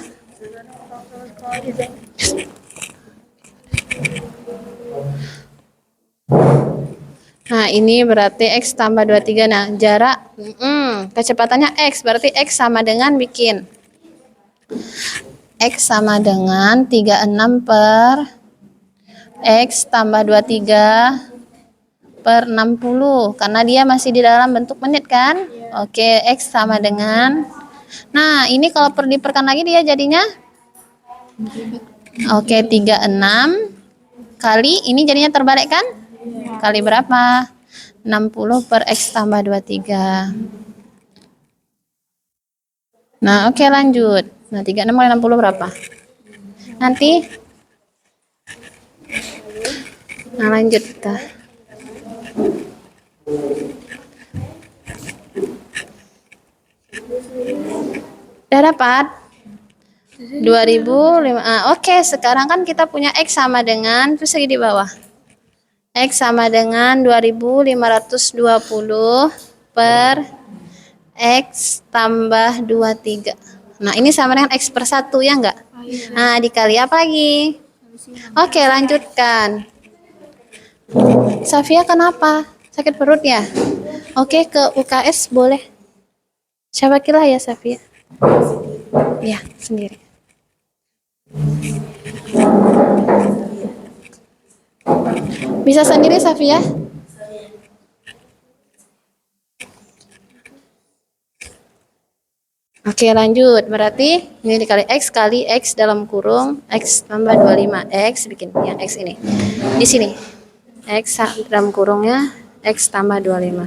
Nah, ini berarti X tambah 23. Nah, jarak kecepatannya X. Berarti X sama dengan bikin X sama dengan 36 per X tambah 23 per 60. Karena dia masih di dalam bentuk menit kan? Oke, X sama dengan, nah ini kalau diperkan lagi dia jadinya oke, 36 kali, ini jadinya terbalik kan? Kali berapa? 60 per X tambah 23. Nah, oke, lanjut. Nah, 36 kali 60 berapa? Nanti. Nah, lanjut kita. Udah dapat? 2005. Oke, sekarang kan kita punya X sama dengan, terus lagi di bawah. X sama dengan 2520 per X tambah 23. Nah, ini sama dengan X per 1 ya enggak? Nah, dikali apa lagi? Oke, lanjutkan. Safia kenapa? Sakit perut ya? Oke, ke UKS boleh. Siapa kira ya, Safia? Ya, sendiri. Bisa sendiri, Safia? Oke, lanjut. Berarti ini dikali X kali X dalam kurung X tambah 25. X bikin yang X ini. Di sini. X dalam kurungnya X tambah 25.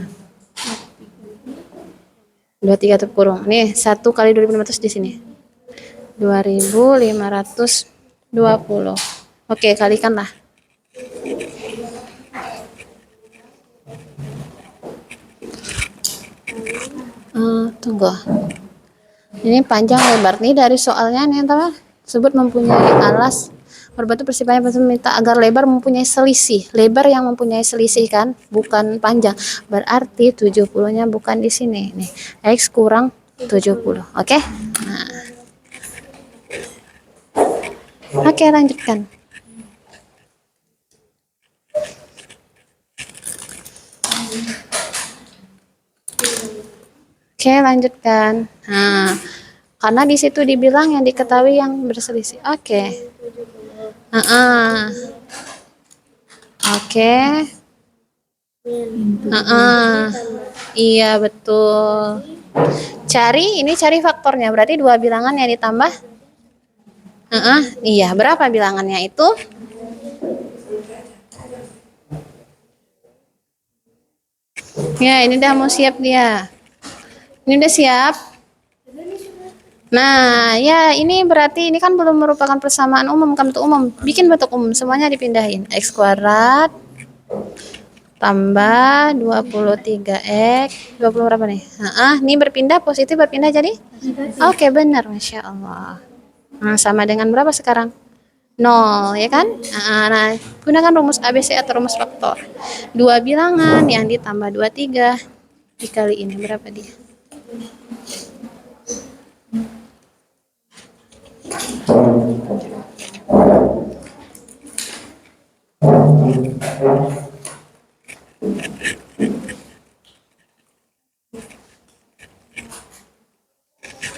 23 tutup kurung. Nih, 1 kali 2500 di sini. 2520. Oke, kalikanlah. Tunggu. Ini panjang lebar nih dari soalnya nih teman. Sebut mempunyai alas berbatu persipannya minta agar lebar mempunyai selisih. Lebar yang mempunyai selisih kan, bukan panjang. Berarti 70-nya bukan di sini nih. X kurang 70. Oke? Nah. Oke, lanjutkan. Oke, lanjutkan. Nah, karena di situ dibilang yang diketahui yang berselisih. Oke. Oke. Iya, betul. Cari faktornya. Berarti dua bilangan yang ditambah. Iya, berapa bilangannya itu? Ya, ini udah mau siap dia. Ini udah siap. Nah, ya ini berarti ini kan belum merupakan persamaan umum, bentuk umum. Bikin bentuk umum, semuanya dipindahin. X kuadrat tambah 23X. 20 berapa nih? Ini berpindah, positif berpindah jadi? Oke, benar. Masya Allah. Nah, sama dengan berapa sekarang? 0, ya kan? Nah, gunakan rumus ABC atau rumus faktor. Dua bilangan yang ditambah 23 dikali ini berapa dia?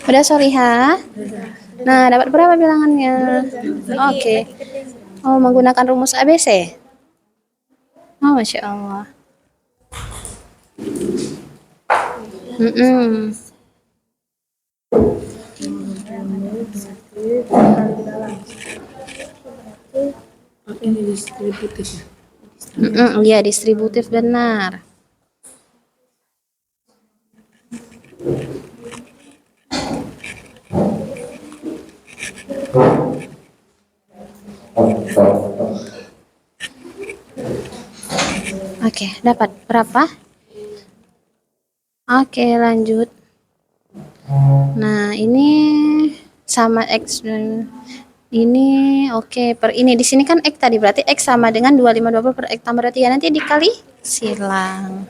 Udah Soliha? Nah, dapat berapa bilangannya? Oke. Oh, menggunakan rumus ABC? Oh, Masya Allah. Ini distributif ya. Iya, distributif benar. Oke, dapat berapa? Oke, lanjut. Nah, ini sama X ini oke, per ini di sini kan X tadi berarti X sama dengan 2520 per X tambah 3 nanti dikali silang.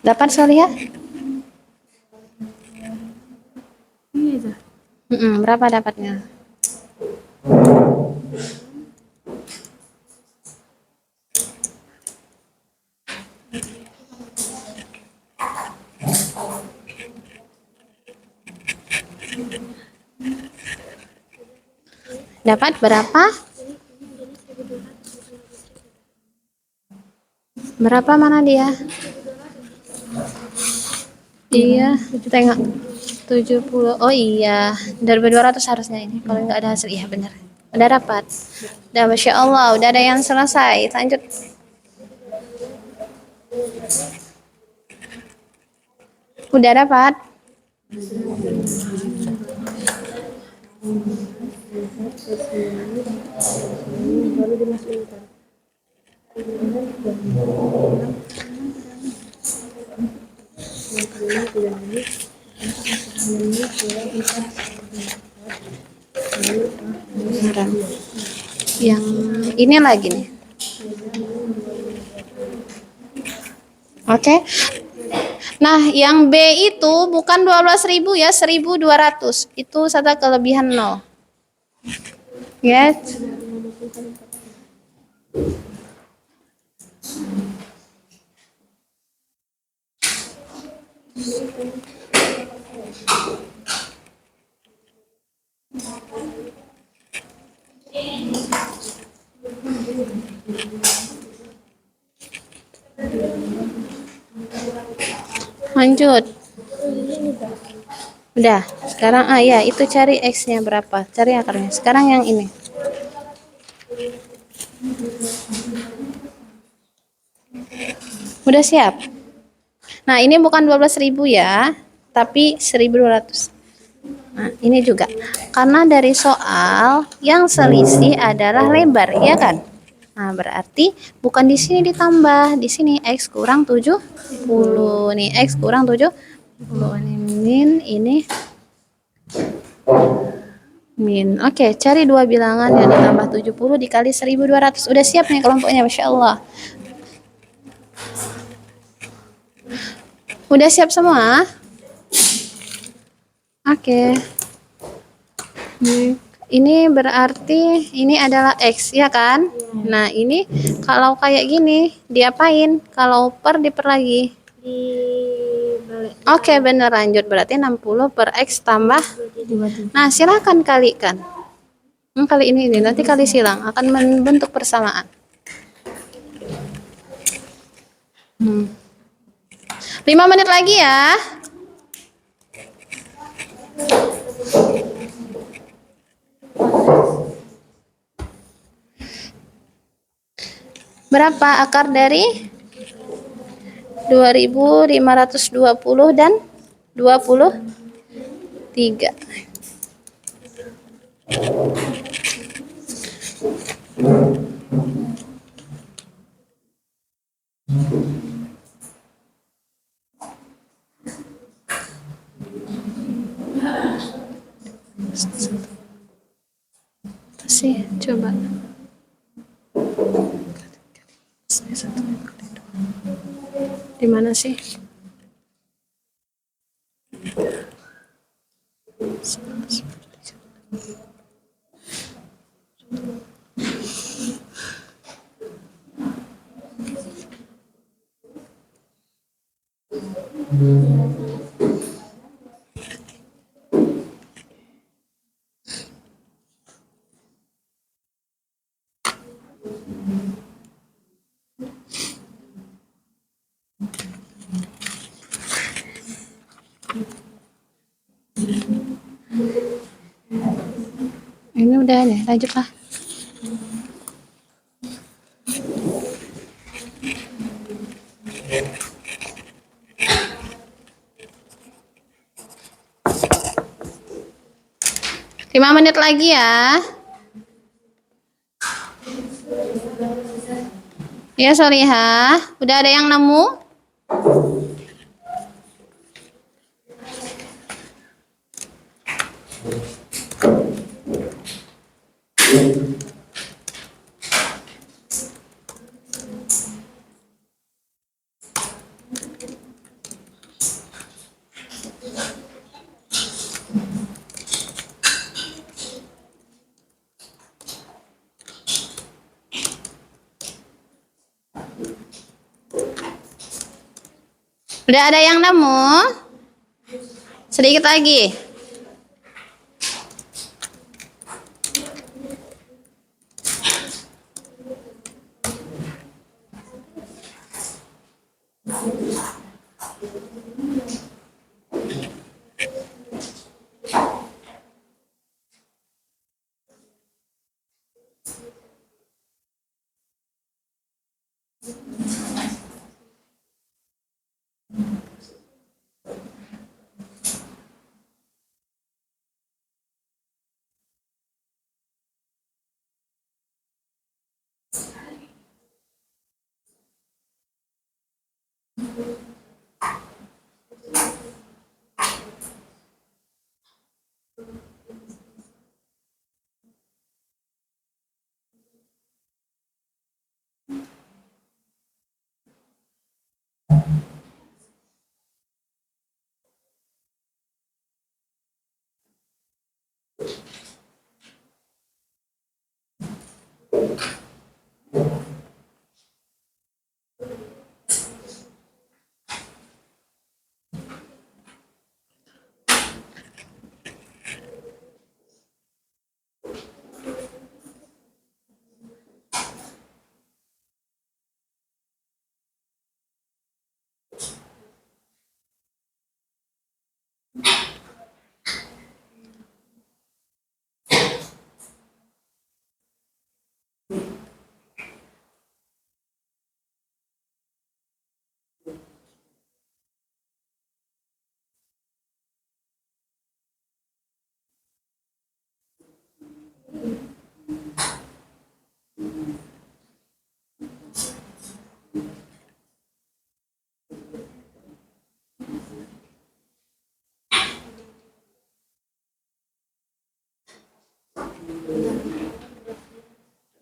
Dapat Solia? Iya. Berapa dapatnya? Dapat berapa? Berapa mana dia? Iya, tengok 70. Oh iya, 2200 harusnya ini. Kalau nggak ada hasil, iya benar. Udah dapat. Udah, Masya Allah, udah ada yang selesai. Lanjut. Udah dapat? Yang ini lagi nih. Oke. Nah, yang B itu bukan 12.000 ya, 1.200. Itu satu kelebihan 0. Yes. Lanjut. Udah, sekarang ya itu cari X-nya berapa? Cari akarnya. Sekarang yang ini. Udah siap? Nah, ini bukan 12.000 ya, tapi 1.200. Nah, ini juga. Karena dari soal yang selisih adalah lebar, ya kan? Nah, berarti bukan di sini ditambah, di sini X kurang 70. Nih, X kurang 70. Ini min. Oke, cari dua bilangan yang ditambah 70 dikali 1.200. Udah siap nih kelompoknya, Masya Allah. Udah siap semua? Oke. Ini berarti ini adalah X, ya kan? Nah, ini kalau kayak gini, diapain? Kalau per diper lagi. Oke, bener, lanjut. Berarti 60 per X tambah. Nah, silakan kalikan. Kali ini, nanti kali silang. Akan membentuk persamaan. 5 menit lagi ya. Berapa akar dari 2520 dan 23? Sih, coba. Di mana sih? Ini udah deh, lanjutlah. Lima menit lagi ya. Ya, Solihah. Udah ada yang nemu? Udah ada yang nemu? Sedikit lagi.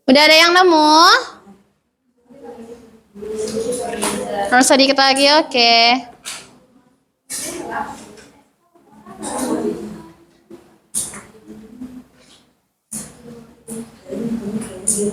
Udah ada yang nemu? Harus sedikit lagi, oke. Oke,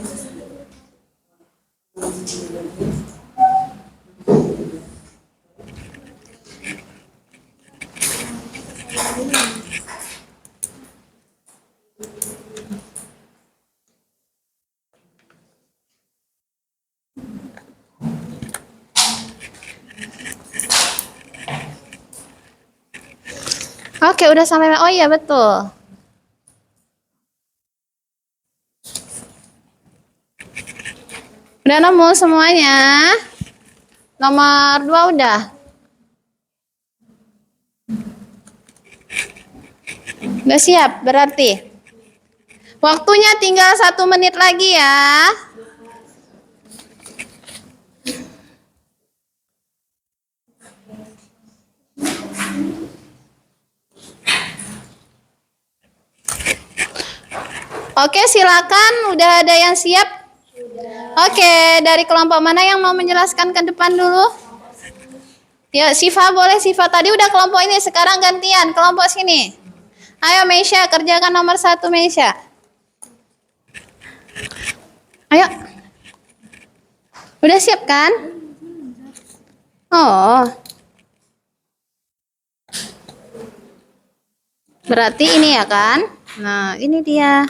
udah sampai. Oh iya, betul. Udah nemu semuanya? Nomor 2 udah? Udah siap berarti? Waktunya tinggal 1 menit lagi ya. Oke, silakan. Udah ada yang siap? Oke, dari kelompok mana yang mau menjelaskan ke depan dulu? Ya, Siva boleh. Siva tadi udah kelompok ini, sekarang gantian kelompok sini. Ayo Meisha, kerjakan nomor 1 Meisha. Ayo. Udah siap kan? Oh. Berarti ini ya kan? Nah, ini dia.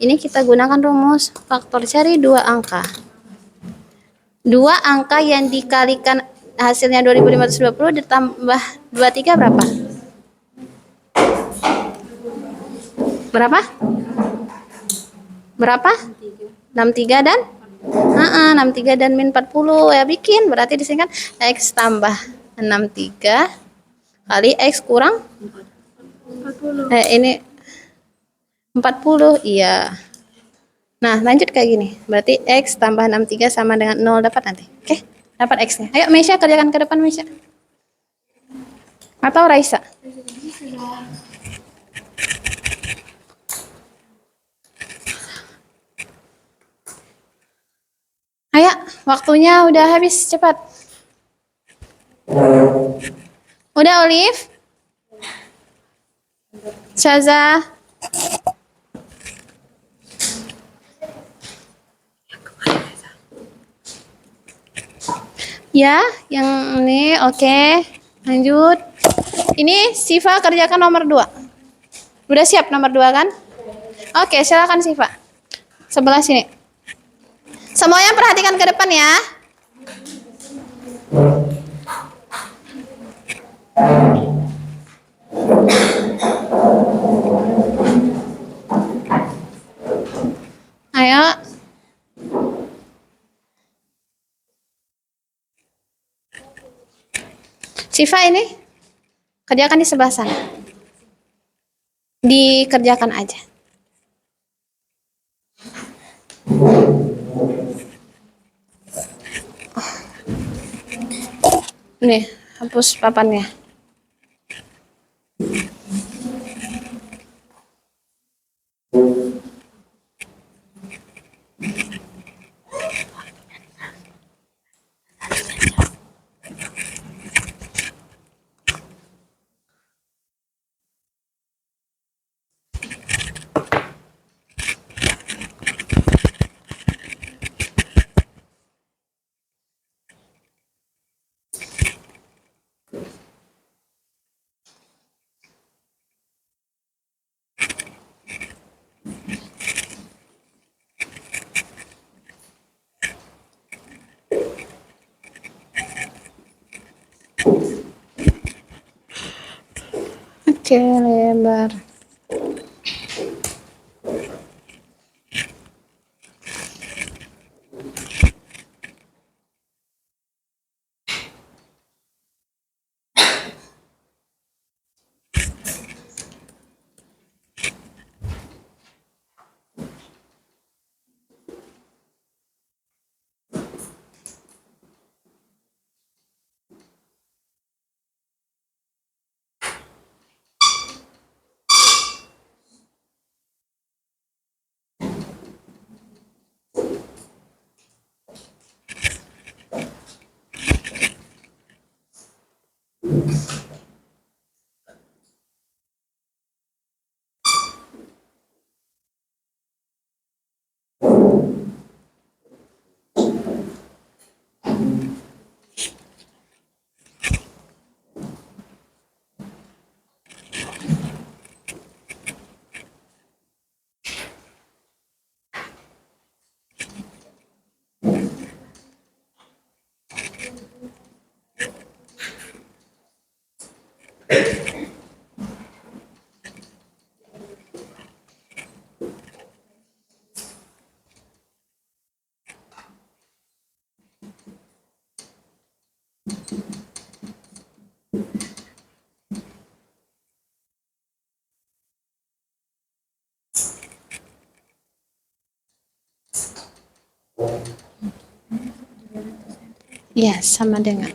Ini kita gunakan rumus faktor cari 2 angka. 2 angka yang dikalikan hasilnya 2520 ditambah 23 berapa? Berapa? Berapa? 63 dan 63 dan min 40 ya bikin. Berarti di sini kan X tambah 63 kali X kurang 40. ini 40, iya. Nah, lanjut kayak gini. Berarti X tambah 63 sama dengan 0 dapat nanti. Oke, dapat X-nya. Ayo Meisha kerjakan ke depan Meisha. Atau Raisa? Ayo, waktunya udah habis, cepat. Udah Olive? Syaza? Ya, yang ini oke. Lanjut. Ini Siva kerjakan nomor 2. Udah siap nomor 2 kan? Oke, silakan Siva. Sebelah sini. Semuanya perhatikan ke depan ya. Ayo. Siva ini kerjakan di sebelah sana. Dikerjakan aja. Nih, hapus papannya. Oke, lebar. Iya, sama dengan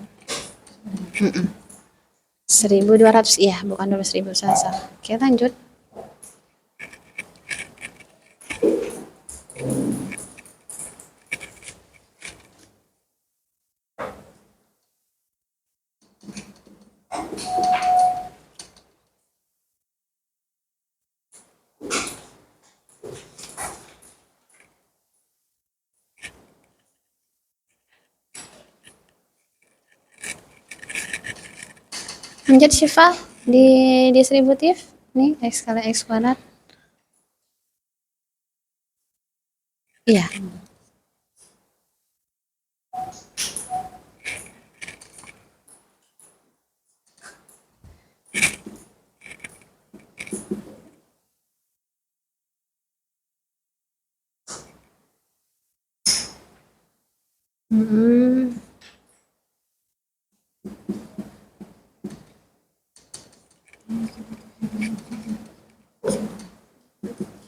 1.200. Iya, bukan 12.000, salah. Oke, lanjut. Lanjut Syifa di distributif. Nih, X kali X kuadrat. Iya.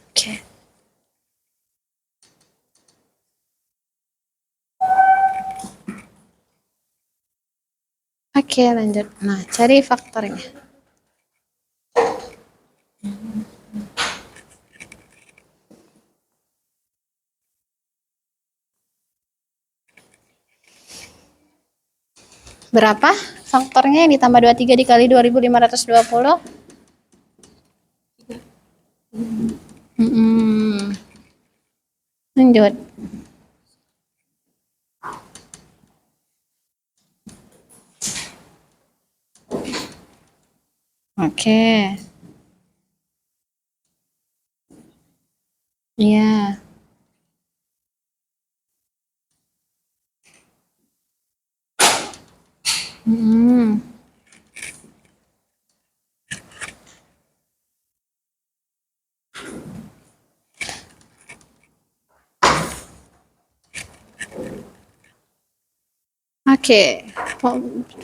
Oke. Oke, lanjut. Nah, cari faktornya. Berapa faktornya yang ditambah 23 dikali 2.520? Lanjut. Oke. Iya. Oke,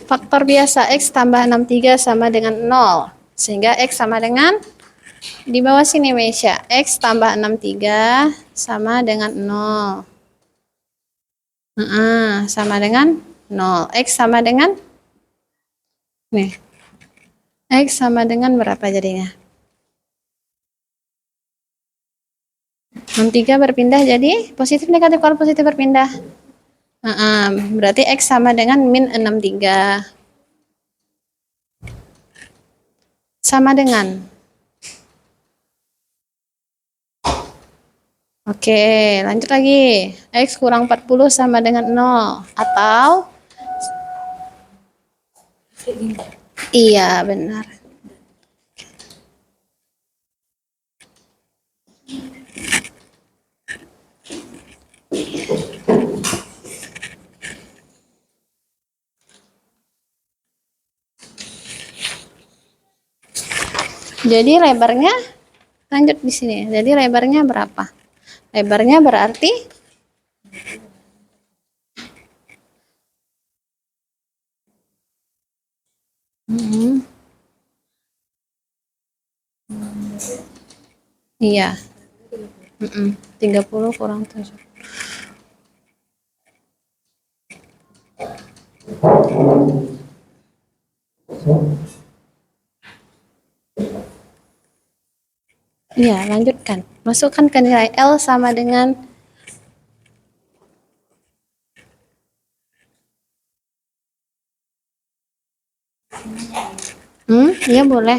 faktor biasa X tambah 63 sama dengan 0. Sehingga X sama dengan, di bawah sini Mesya, X tambah 63 sama dengan 0. Sama dengan 0. X sama dengan, nih, X sama dengan berapa jadinya? 63 berpindah jadi positif negatif, kalau positif berpindah. Berarti X sama dengan min 63. Sama dengan. Oke, lanjut lagi. X kurang 40 sama dengan 0. Atau? Iya, benar. Jadi lebarnya, lanjut di sini. Jadi lebarnya berapa? Lebarnya berarti iya. 30 kurang 7. Iya, lanjutkan. Masukkan ke nilai L sama dengan iya boleh.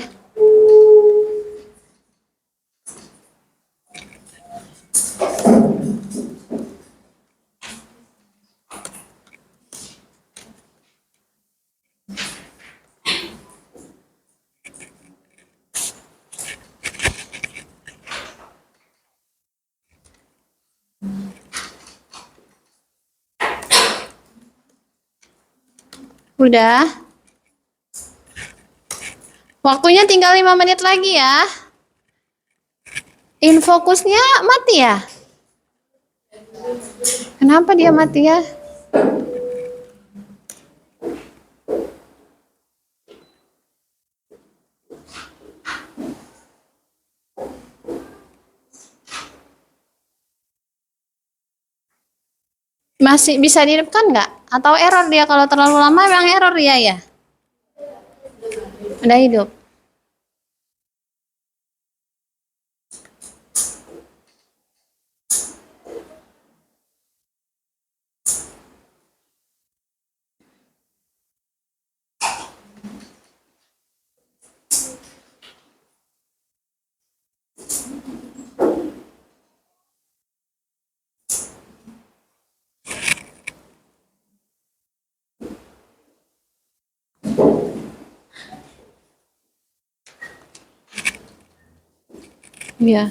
Udah. Waktunya tinggal 5 menit lagi ya. Infokusnya mati ya? Kenapa dia mati ya? Masih bisa dihidupkan nggak? Atau error dia kalau terlalu lama memang error dia ya? Udah hidup. Iya.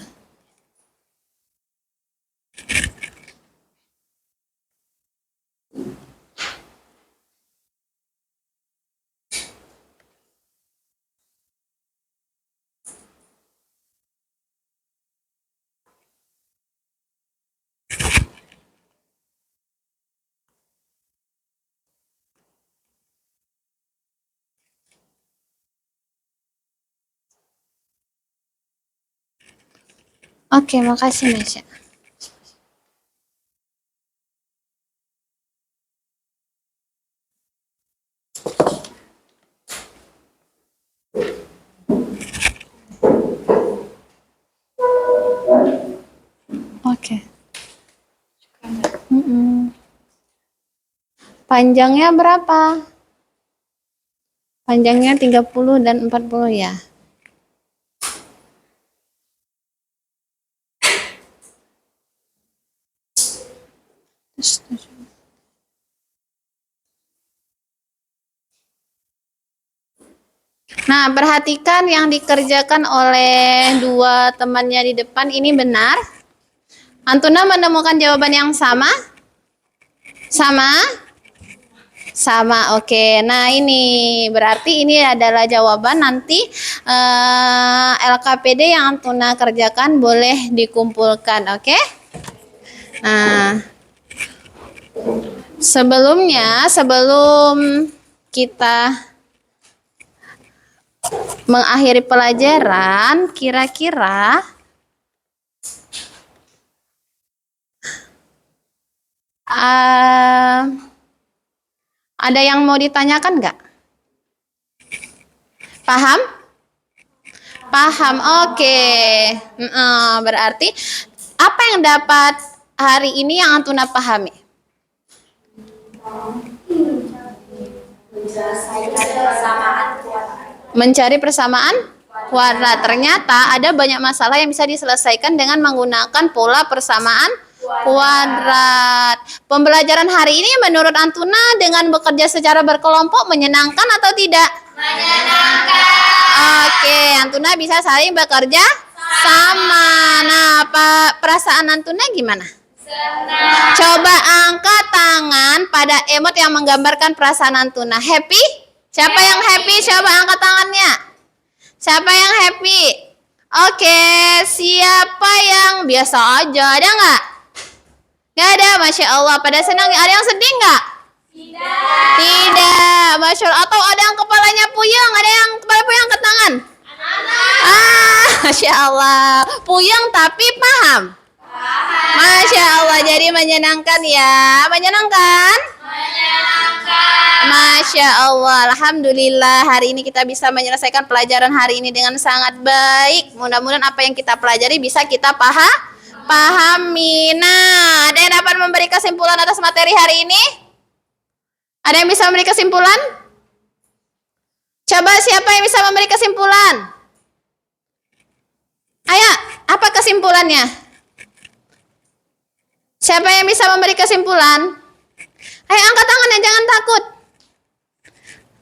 Oke, makasih Masya. Oke. Panjangnya berapa? Panjangnya 30 dan 40 ya. Nah, perhatikan yang dikerjakan oleh dua temannya di depan ini benar. Antuna menemukan jawaban yang sama? Sama? Sama, oke. Nah, ini berarti ini adalah jawaban nanti LKPD yang Antuna kerjakan boleh dikumpulkan, oke? Nah, sebelum kita mengakhiri pelajaran, kira-kira ada yang mau ditanyakan nggak? Paham? Paham, oke. Berarti apa yang dapat hari ini yang Antuna pahami? Mencari persamaan kuadrat. Ternyata ada banyak masalah yang bisa diselesaikan dengan menggunakan pola persamaan kuadrat. Pembelajaran hari ini menurut Antuna dengan bekerja secara berkelompok menyenangkan atau tidak? Menyenangkan. Oke, Antuna bisa saling bekerja sama. Nah, perasaan Antuna gimana? Senang. Coba angkat tangan pada emot yang menggambarkan perasaan Antuna. Happy? Siapa yang happy? Coba angkat tangannya. Siapa yang happy? Oke, siapa yang biasa aja? Ada nggak? Nggak ada, Masya Allah. Pada senang. Ada yang sedih nggak? Tidak. Tidak, Masya Allah. Atau ada yang kepalanya puyeng? Ada yang kepala puyeng angkat tangan? Masya Allah. Puyeng tapi paham? Paham. Masya Allah. Jadi menyenangkan ya. Menyenangkan? Menyenangkan. Masya Allah. Alhamdulillah hari ini kita bisa menyelesaikan pelajaran hari ini dengan sangat baik. Mudah-mudahan apa yang kita pelajari bisa kita pahami. Nah, ada yang dapat memberi kesimpulan atas materi hari ini? Ada yang bisa memberi kesimpulan? Coba siapa yang bisa memberi kesimpulan? Ayo, apa kesimpulannya? Siapa yang bisa memberi kesimpulan? Ayo angkat tangannya, jangan takut.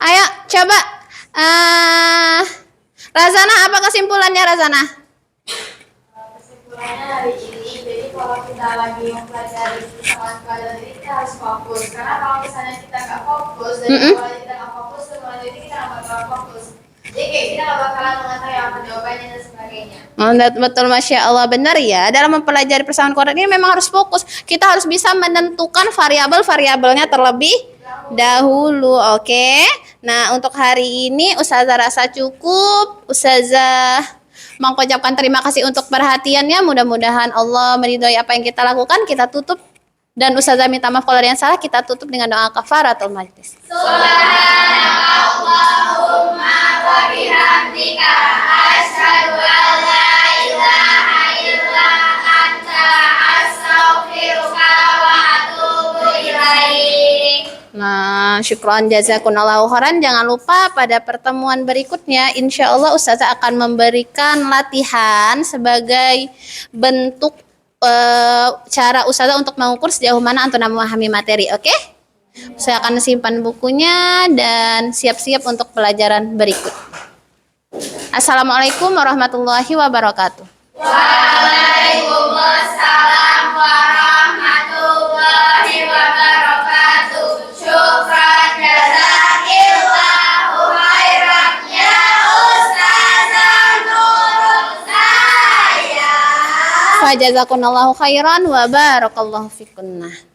Ayo, coba. Razana, apa kesimpulannya Razana? Kesimpulannya hari ini, jadi kalau kita lagi mempelajari persamaan kuadrat ini kita harus fokus. Karena kalau misalnya kita nggak fokus, dari awal kita nggak fokus, semuanya itu kita nggak bakalan fokus. Jadi kayak kita nggak bakalan mengetahui apa jawabannya dan sebagainya. Betul, Masya Allah, benar ya. Dalam mempelajari persamaan kuadrat ini memang harus fokus. Kita harus bisa menentukan variabel-variabelnya terlebih dahulu, oke? Nah, untuk hari ini Ustazah rasa cukup. Ustazah mengucapkan terima kasih untuk perhatiannya. Mudah-mudahan Allah meridhoi apa yang kita lakukan. Kita tutup Dan Ustazah minta maaf kalau ada yang salah. Kita tutup dengan doa kafaratul majlis. Nah, syukron jazakunallahu khairan. Jangan lupa pada pertemuan berikutnya insya Allah Ustazah akan memberikan latihan sebagai bentuk cara Ustazah untuk mengukur sejauh mana antum memahami materi, oke? Saya akan simpan bukunya dan siap-siap untuk pelajaran berikut. Assalamualaikum warahmatullahi wabarakatuh. Waalaikumsalam warahmatullahi wabarakatuh. Syukran jazakillahu khairan ya Ustazah Nurul saya. Fajazakumullahu khairan wa barakallahu fikunna.